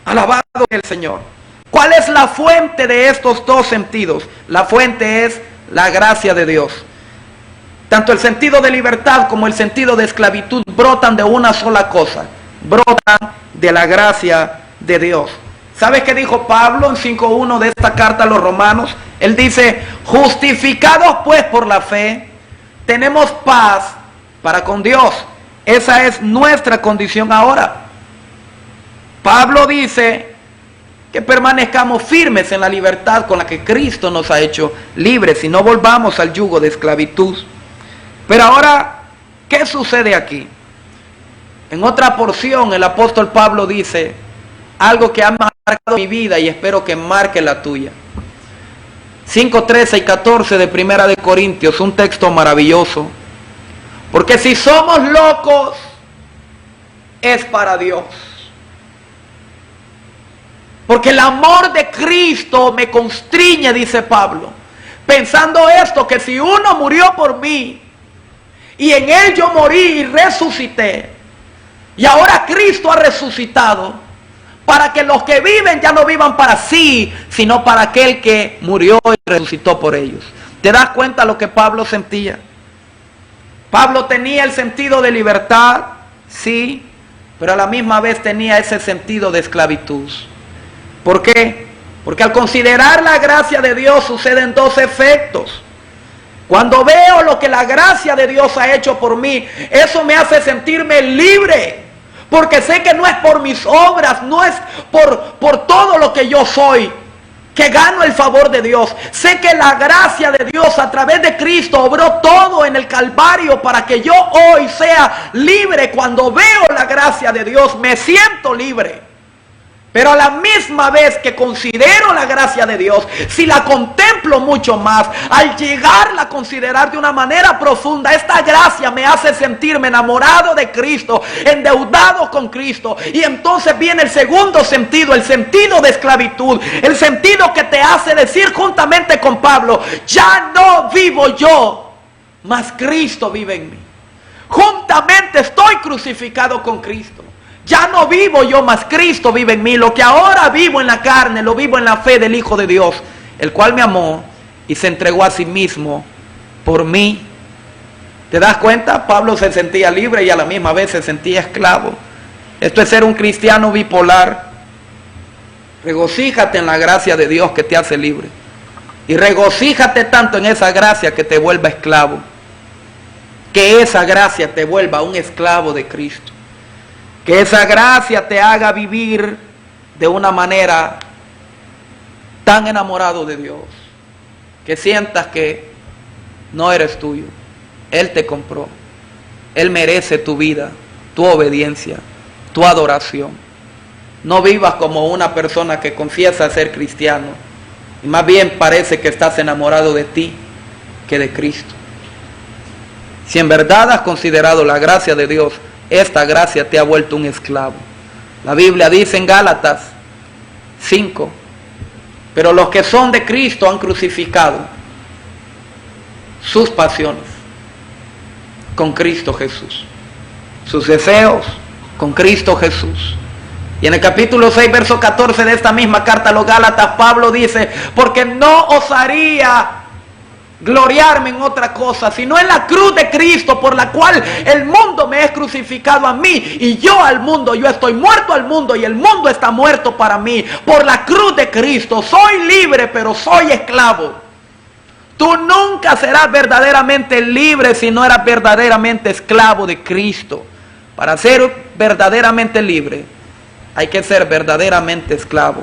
Alabado el Señor. ¿Cuál es la fuente de estos dos sentidos? La fuente es la gracia de Dios. Tanto el sentido de libertad como el sentido de esclavitud brotan de una sola cosa. Brotan de la gracia de Dios. ¿Sabes qué dijo Pablo en 5.1 de esta carta a los romanos? Él dice, justificados pues por la fe, tenemos paz para con Dios. Esa es nuestra condición ahora. Pablo dice que permanezcamos firmes en la libertad con la que Cristo nos ha hecho libres y no volvamos al yugo de esclavitud. Pero ahora, ¿qué sucede aquí? En otra porción el apóstol Pablo dice algo que ha marcado mi vida y espero que marque la tuya. 5:13 y 14 de Primera de Corintios, un texto maravilloso. Porque si somos locos, es para Dios. Porque el amor de Cristo me constriñe, dice Pablo, pensando esto, que si uno murió por mí, y en él yo morí y resucité, y ahora Cristo ha resucitado, para que los que viven ya no vivan para sí, sino para aquel que murió y resucitó por ellos. ¿Te das cuenta lo que Pablo sentía? Pablo tenía el sentido de libertad, sí, pero a la misma vez tenía ese sentido de esclavitud. ¿Por qué? Porque al considerar la gracia de Dios suceden dos efectos. Cuando veo lo que la gracia de Dios ha hecho por mí, eso me hace sentirme libre. Porque sé que no es por mis obras, no es por todo lo que yo soy, que gano el favor de Dios. Sé que la gracia de Dios a través de Cristo obró todo en el Calvario para que yo hoy sea libre. Cuando veo la gracia de Dios, me siento libre. Pero a la misma vez que considero la gracia de Dios, si la contemplo mucho más, al llegarla a considerar de una manera profunda, esta gracia me hace sentirme enamorado de Cristo, endeudado con Cristo. Y entonces viene el segundo sentido, el sentido de esclavitud, el sentido que te hace decir juntamente con Pablo: ya no vivo yo, mas Cristo vive en mí. Juntamente estoy crucificado con Cristo. Ya no vivo yo, mas Cristo vive en mí. Lo que ahora vivo en la carne, lo vivo en la fe del Hijo de Dios, el cual me amó y se entregó a sí mismo por mí. ¿Te das cuenta? Pablo se sentía libre y a la misma vez se sentía esclavo. Esto es ser un cristiano bipolar. Regocíjate en la gracia de Dios que te hace libre. Y regocíjate tanto en esa gracia que te vuelva esclavo. Que esa gracia te vuelva un esclavo de Cristo. Que esa gracia te haga vivir de una manera tan enamorado de Dios, que sientas que no eres tuyo. Él te compró. Él merece tu vida, tu obediencia, tu adoración. No vivas como una persona que confiesa ser cristiano, y más bien parece que estás enamorado de ti que de Cristo. Si en verdad has considerado la gracia de Dios, esta gracia te ha vuelto un esclavo. La Biblia dice en Gálatas 5, pero los que son de Cristo han crucificado sus pasiones con Cristo Jesús, sus deseos con Cristo Jesús. Y en el capítulo 6, verso 14 de esta misma carta a los Gálatas, Pablo dice: porque no osaría gloriarme en otra cosa, sino en la cruz de Cristo, por la cual el mundo me es crucificado a mí y yo al mundo. Yo estoy muerto al mundo y el mundo está muerto para mí. Por la cruz de Cristo soy libre, pero soy esclavo. Tú nunca serás verdaderamente libre si no eras verdaderamente esclavo de Cristo. Para ser verdaderamente libre hay que ser verdaderamente esclavo.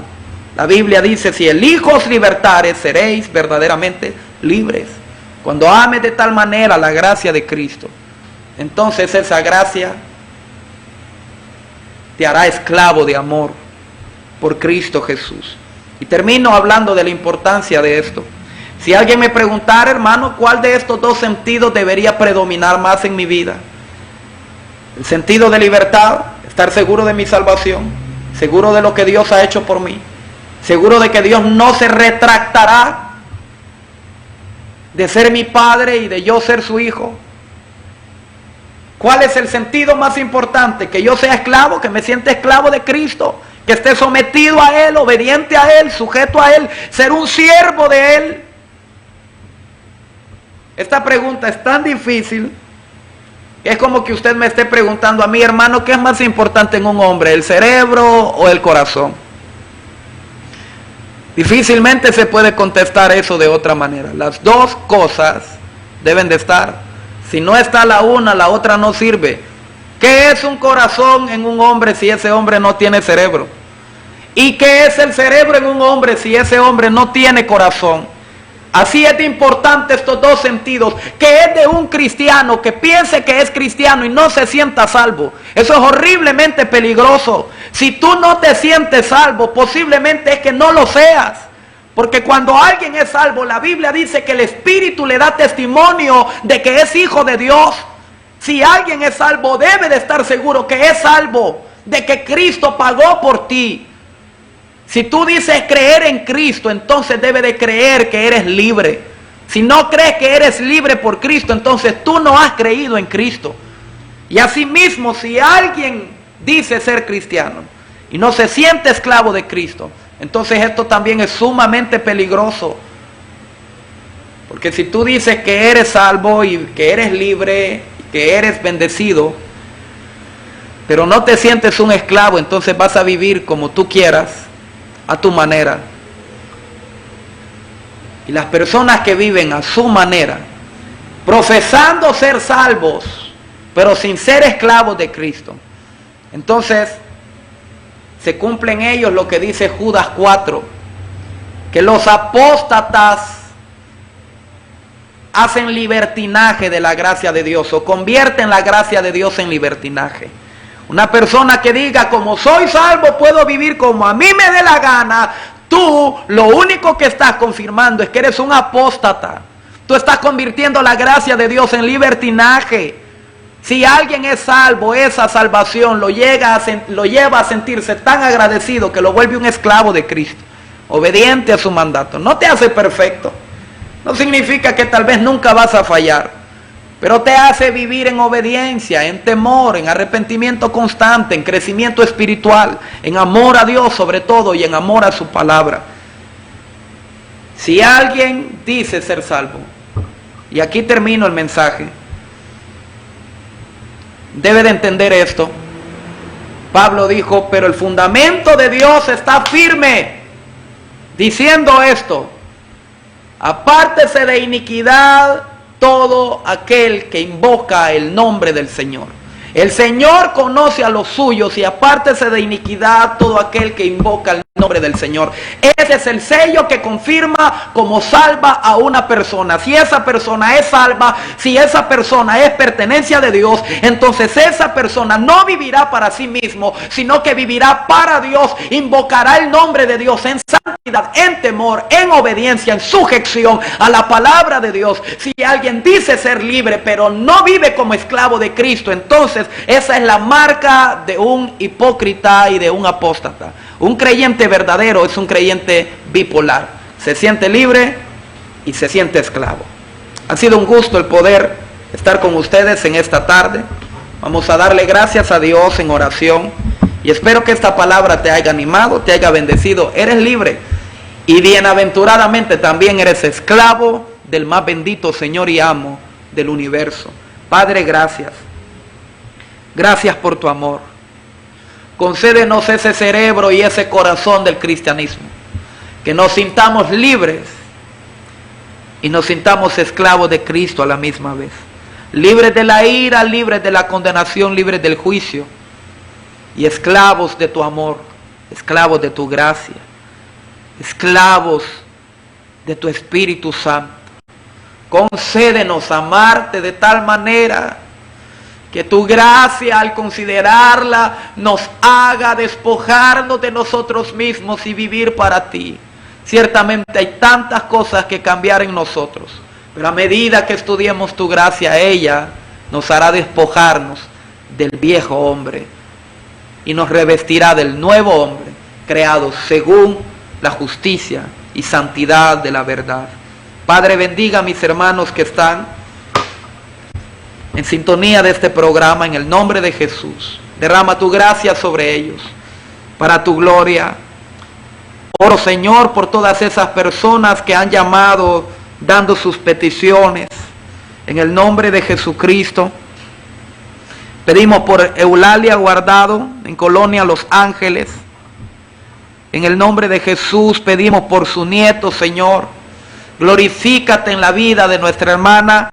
La Biblia dice: si el Hijo os libertare, seréis verdaderamente libres. Cuando ames de tal manera la gracia de Cristo, entonces esa gracia te hará esclavo de amor por Cristo Jesús. Y termino hablando de la importancia de esto. Si alguien me preguntara: hermano, ¿cuál de estos dos sentidos debería predominar más en mi vida? El sentido de libertad, estar seguro de mi salvación, seguro de lo que Dios ha hecho por mí, seguro de que Dios no se retractará de ser mi padre y de yo ser su hijo. ¿Cuál es el sentido más importante? Que yo sea esclavo, que me sienta esclavo de Cristo, que esté sometido a Él, obediente a Él, sujeto a Él, ser un siervo de Él. Esta pregunta es tan difícil. Es como que usted me esté preguntando a mí: hermano, ¿qué es más importante en un hombre, el cerebro o el corazón? Difícilmente se puede contestar eso de otra manera. Las dos cosas deben de estar. Si no está la una, la otra no sirve. ¿Qué es un corazón en un hombre si ese hombre no tiene cerebro? ¿Y qué es el cerebro en un hombre si ese hombre no tiene corazón? Así es de importante estos dos sentidos. Que es de un cristiano que piense que es cristiano y no se sienta salvo. Eso es horriblemente peligroso. Si tú no te sientes salvo, posiblemente es que no lo seas. Porque cuando alguien es salvo, la Biblia dice que el Espíritu le da testimonio de que es hijo de Dios. Si alguien es salvo, debe de estar seguro que es salvo, de que Cristo pagó por ti. Si tú dices creer en Cristo, entonces debe de creer que eres libre. Si no crees que eres libre por Cristo, entonces tú no has creído en Cristo. Y asimismo, si alguien dice ser cristiano y no se siente esclavo de Cristo, entonces esto también es sumamente peligroso. Porque si tú dices que eres salvo y que eres libre, que eres bendecido, pero no te sientes un esclavo, entonces vas a vivir como tú quieras, a tu manera. Y las personas que viven a su manera, profesando ser salvos, pero sin ser esclavos de Cristo, entonces se cumple en ellos lo que dice Judas 4, que los apóstatas hacen libertinaje de la gracia de Dios, o convierten la gracia de Dios en libertinaje. Una persona que diga, como soy salvo, puedo vivir como a mí me dé la gana. Tú lo único que estás confirmando es que eres un apóstata. Tú estás convirtiendo la gracia de Dios en libertinaje. Si alguien es salvo, esa salvación lo lleva a sentirse tan agradecido que lo vuelve un esclavo de Cristo, obediente a su mandato. No te hace perfecto. No significa que tal vez nunca vas a fallar, pero te hace vivir en obediencia, en temor, en arrepentimiento constante, en crecimiento espiritual, en amor a Dios sobre todo y en amor a su palabra. Si alguien dice ser salvo, y aquí termino el mensaje, debe de entender esto. Pablo dijo, pero el fundamento de Dios está firme, diciendo esto: apártese de iniquidad todo aquel que invoca el nombre del Señor. El Señor conoce a los suyos, y apártese de iniquidad todo aquel que invoca el nombre del Señor. Ese es el sello que confirma como salva a una persona. Si esa persona es salva, si esa persona es pertenencia de Dios, entonces esa persona no vivirá para sí mismo, sino que vivirá para Dios. Invocará el nombre de Dios en santidad, en temor, en obediencia, en sujeción a la palabra de Dios. Si alguien dice ser libre, pero no vive como esclavo de Cristo, entonces esa es la marca de un hipócrita y de un apóstata. Un creyente verdadero es un creyente bipolar. Se siente libre y se siente esclavo. Ha sido un gusto el poder estar con ustedes en esta tarde. Vamos a darle gracias a Dios en oración. Y espero que esta palabra te haya animado, te haya bendecido. Eres libre. Y bienaventuradamente también eres esclavo del más bendito Señor y amo del universo. Padre, gracias. Gracias por tu amor. Concédenos ese cerebro y ese corazón del cristianismo. Que nos sintamos libres y nos sintamos esclavos de Cristo a la misma vez. Libres de la ira, libres de la condenación, libres del juicio. Y esclavos de tu amor, esclavos de tu gracia, esclavos de tu Espíritu Santo. Concédenos amarte de tal manera que tu gracia, al considerarla, nos haga despojarnos de nosotros mismos y vivir para ti. Ciertamente hay tantas cosas que cambiar en nosotros, pero a medida que estudiemos tu gracia, ella nos hará despojarnos del viejo hombre y nos revestirá del nuevo hombre, creado según la justicia y santidad de la verdad. Padre, bendiga a mis hermanos que están en sintonía de este programa, en el nombre de Jesús. Derrama tu gracia sobre ellos, para tu gloria. Oro, Señor, por todas esas personas que han llamado, dando sus peticiones, en el nombre de Jesucristo. Pedimos por Eulalia Guardado, en Colonia Los Ángeles. En el nombre de Jesús pedimos por su nieto, Señor. Glorifícate en la vida de nuestra hermana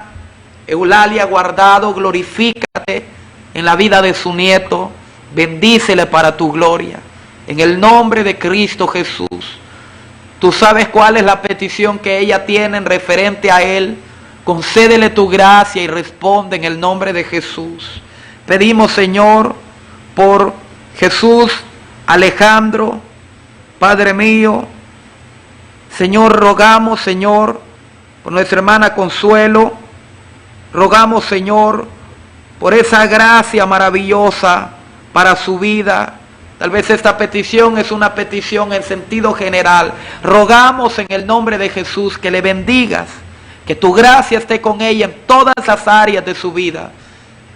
Eulalia Guardado, glorifícate en la vida de su nieto, bendícele para tu gloria, en el nombre de Cristo Jesús. Tú sabes cuál es la petición que ella tiene en referente a él. Concédele tu gracia y responde en el nombre de Jesús. Pedimos, Señor, por Jesús Alejandro, Padre mío. Señor, rogamos, Señor, por nuestra hermana Consuelo. Rogamos, Señor, por esa gracia maravillosa para su vida. Tal vez esta petición es una petición en sentido general. Rogamos en el nombre de Jesús que le bendigas, que tu gracia esté con ella en todas las áreas de su vida,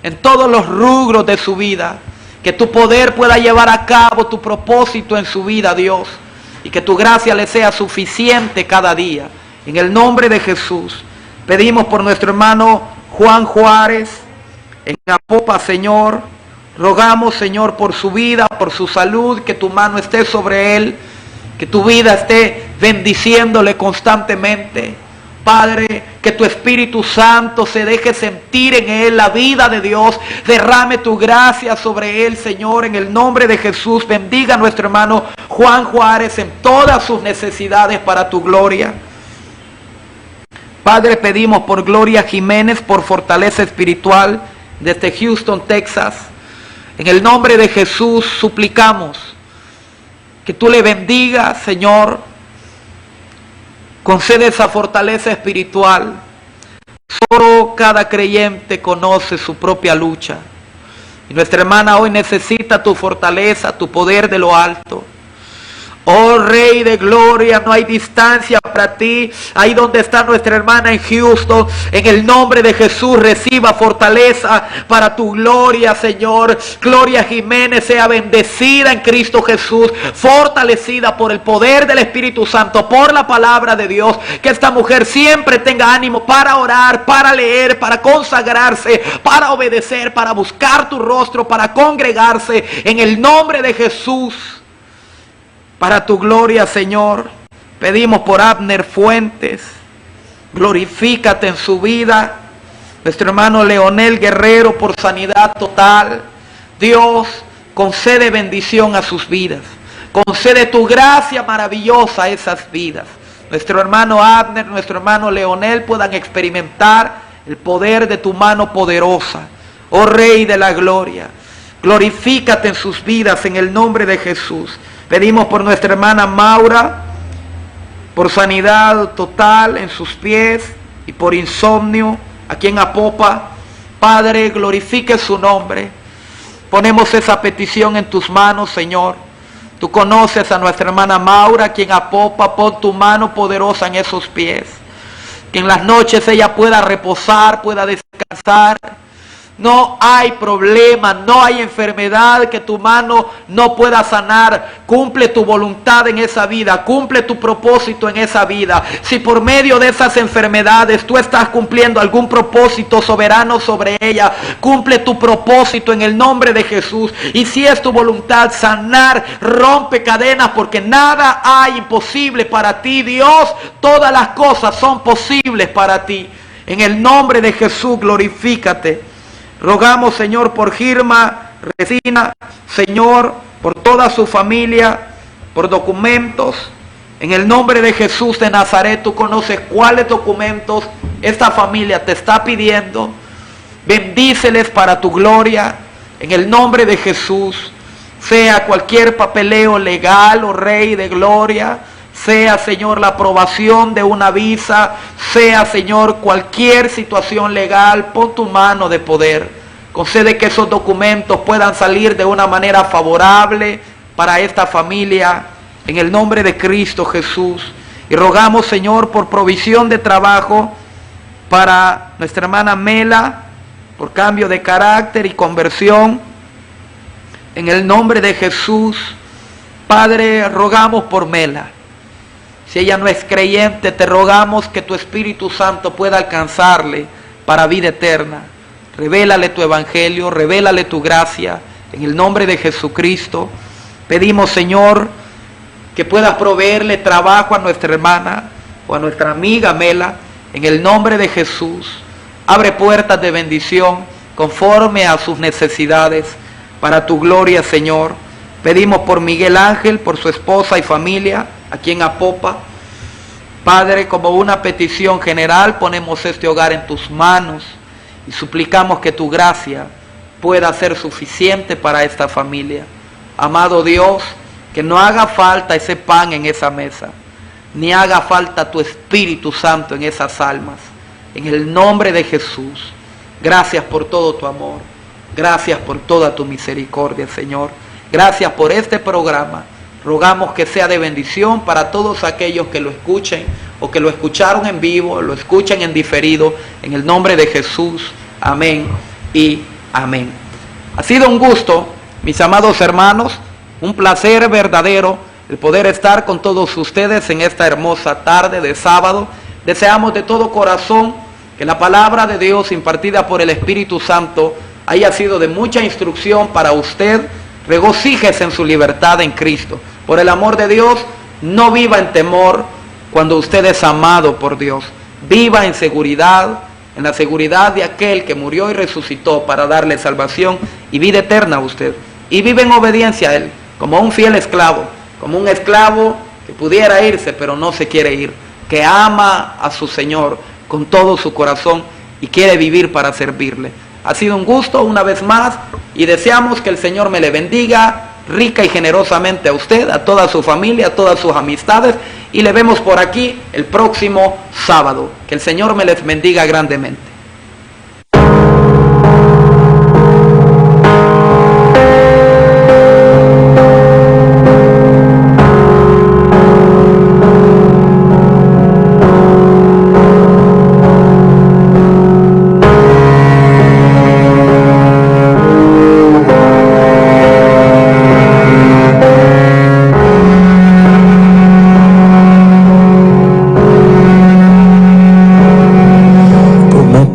en todos los rubros de su vida, que tu poder pueda llevar a cabo tu propósito en su vida, Dios, y que tu gracia le sea suficiente cada día. En el nombre de Jesús, pedimos por nuestro hermano Juan Juárez, en Apopa, Señor. Rogamos, Señor, por su vida, por su salud, que tu mano esté sobre él, que tu vida esté bendiciéndole constantemente. Padre, que tu Espíritu Santo se deje sentir en él la vida de Dios. Derrame tu gracia sobre él, Señor, en el nombre de Jesús. Bendiga a nuestro hermano Juan Juárez en todas sus necesidades para tu gloria. Padre, pedimos por Gloria Jiménez, por fortaleza espiritual desde Houston, Texas. En el nombre de Jesús suplicamos que tú le bendigas, Señor. Concede esa fortaleza espiritual. Solo cada creyente conoce su propia lucha. Y nuestra hermana hoy necesita tu fortaleza, tu poder de lo alto. Oh Rey de Gloria, no hay distancia para ti. Ahí donde está nuestra hermana en Houston, en el nombre de Jesús, reciba fortaleza para tu gloria, Señor. Gloria Jiménez sea bendecida en Cristo Jesús, fortalecida por el poder del Espíritu Santo, por la palabra de Dios. Que esta mujer siempre tenga ánimo para orar, para leer, para consagrarse, para obedecer, para buscar tu rostro, para congregarse en el nombre de Jesús. Para tu gloria, Señor, pedimos por Abner Fuentes. Glorifícate en su vida. Nuestro hermano Leonel Guerrero por sanidad total. Dios, concede bendición a sus vidas. Concede tu gracia maravillosa a esas vidas. Nuestro hermano Abner, nuestro hermano Leonel puedan experimentar el poder de tu mano poderosa. Oh Rey de la Gloria, glorifícate en sus vidas en el nombre de Jesús. Pedimos por nuestra hermana Maura, por sanidad total en sus pies y por insomnio aquí en Apopa. Padre, glorifique su nombre. Ponemos esa petición en tus manos, Señor. Tú conoces a nuestra hermana Maura aquí en Apopa. Pon tu mano poderosa en esos pies. Que en las noches ella pueda reposar, pueda descansar. No hay problema, no hay enfermedad que tu mano no pueda sanar. Cumple tu voluntad en esa vida, cumple tu propósito en esa vida. Si por medio de esas enfermedades tú estás cumpliendo algún propósito soberano sobre ella, cumple tu propósito en el nombre de Jesús. Y si es tu voluntad sanar, rompe cadenas, porque nada hay imposible para ti, Dios. Todas las cosas son posibles para ti. En el nombre de Jesús, glorifícate. Rogamos, Señor, por Girma, Resina, Señor, por toda su familia, por documentos. En el nombre de Jesús de Nazaret, tú conoces cuáles documentos esta familia te está pidiendo. Bendíceles para tu gloria. En el nombre de Jesús, sea cualquier papeleo legal, oh Rey de Gloria, sea, Señor, la aprobación de una visa, sea, Señor, cualquier situación legal, pon tu mano de poder. Concede que esos documentos puedan salir de una manera favorable para esta familia, en el nombre de Cristo Jesús. Y rogamos, Señor, por provisión de trabajo para nuestra hermana Mela, por cambio de carácter y conversión, en el nombre de Jesús. Padre, rogamos por Mela. Si ella no es creyente, te rogamos que tu Espíritu Santo pueda alcanzarle para vida eterna. Revélale tu evangelio, revélale tu gracia. En el nombre de Jesucristo, pedimos, Señor, que puedas proveerle trabajo a nuestra hermana o a nuestra amiga Mela. En el nombre de Jesús, abre puertas de bendición conforme a sus necesidades para tu gloria, Señor. Pedimos por Miguel Ángel, por su esposa y familia, aquí en Apopa. Padre, como una petición general, ponemos este hogar en tus manos y suplicamos que tu gracia pueda ser suficiente para esta familia. Amado Dios, que no haga falta ese pan en esa mesa, ni haga falta tu Espíritu Santo en esas almas. En el nombre de Jesús, gracias por todo tu amor, gracias por toda tu misericordia, Señor. Gracias por este programa. Rogamos que sea de bendición para todos aquellos que lo escuchen o que lo escucharon en vivo, lo escuchen en diferido, en el nombre de Jesús. Amén y amén. Ha sido un gusto, mis amados hermanos, un placer verdadero el poder estar con todos ustedes en esta hermosa tarde de sábado. Deseamos de todo corazón que la palabra de Dios impartida por el Espíritu Santo haya sido de mucha instrucción para usted. Regocíjese en su libertad en Cristo. Por el amor de Dios, no viva en temor cuando usted es amado por Dios. Viva en seguridad, en la seguridad de aquel que murió y resucitó para darle salvación y vida eterna a usted. Y vive en obediencia a Él, como un fiel esclavo, como un esclavo que pudiera irse, pero no se quiere ir, que ama a su Señor con todo su corazón y quiere vivir para servirle. Ha sido un gusto una vez más y deseamos que el Señor me le bendiga rica y generosamente a usted, a toda su familia, a todas sus amistades, y le vemos por aquí el próximo sábado. Que el Señor me les bendiga grandemente.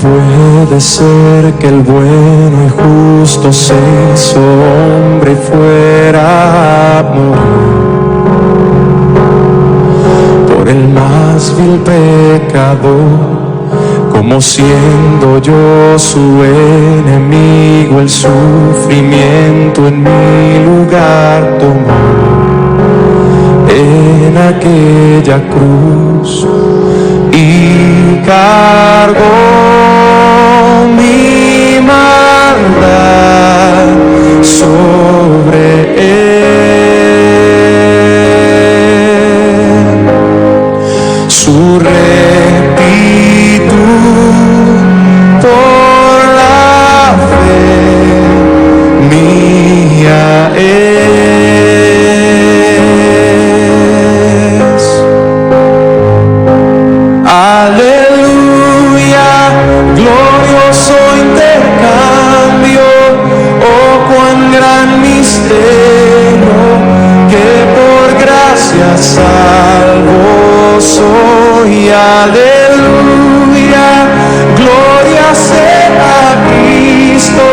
Puede ser que el bueno y justo se hizo hombre y fuera a morir por el más vil pecador, como siendo yo su enemigo, el sufrimiento en mi lugar tomó en aquella cruz y cargó mi maldad sobre él. Su rectitud por la fe mía es. Aleluya, glorioso intercambio, oh cuán gran misterio, que por gracia salvo soy. Aleluya, gloria sea a Cristo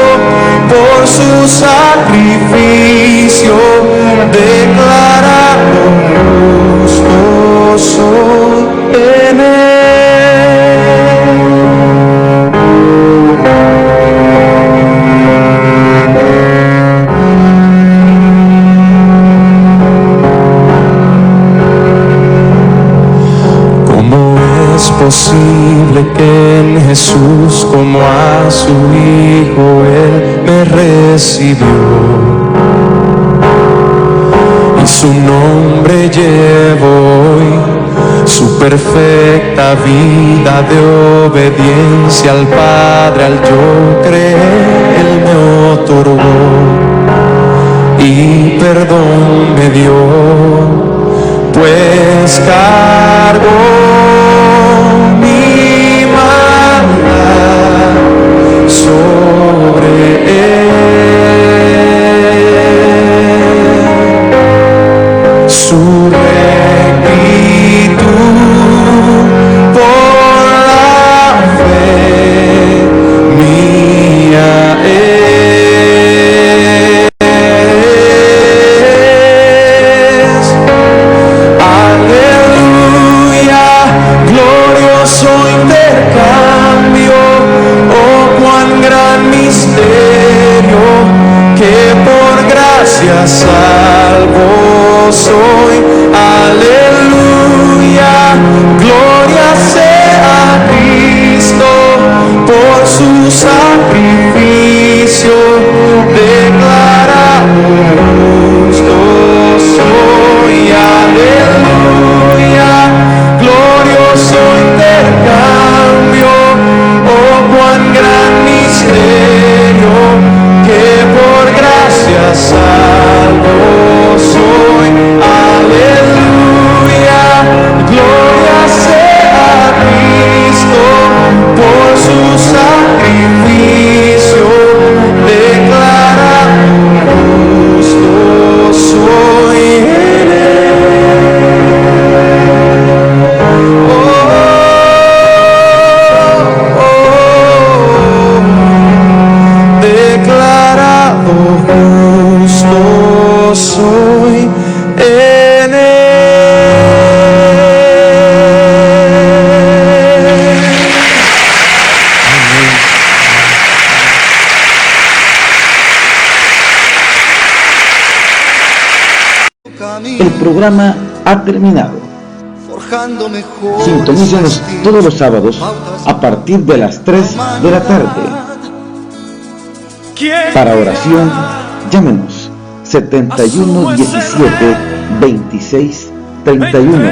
por su sacrificio, declarado justo soy en él. Posible que en Jesús como a su Hijo Él me recibió y su nombre llevo hoy, su perfecta vida de obediencia al Padre al yo creer Él me otorgó y perdón me dio, pues cargó mi maldad sobre él. Su rectitud por la fe mía es. Aleluya, glorioso intercambio, oh cuán gran misterio, que por gracia salvo soy. Aleluya, gloria sea a Cristo por su sacrificio, declarado justo soy. Aleluya, glorioso intercambio, oh cuán gran misterio, que por gracia salvo soy. Aleluya, gloria sea a Cristo por su sacrificio, declarado justo soy en él. Declarado justo soy en él. El programa ha terminado. Sintonízanos todos los sábados a partir de las 3 de la tarde. Para oración, llámenos 71 17 26 31.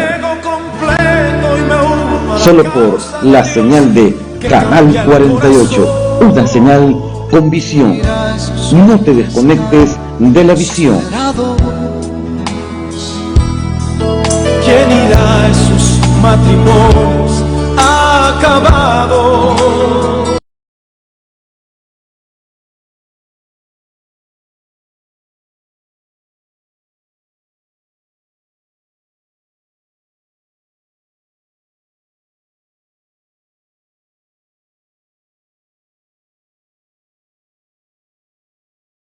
Solo por la señal de Canal 48, una señal con visión. No te desconectes de la visión. ¿Quién irá a esos matrimonios acabados?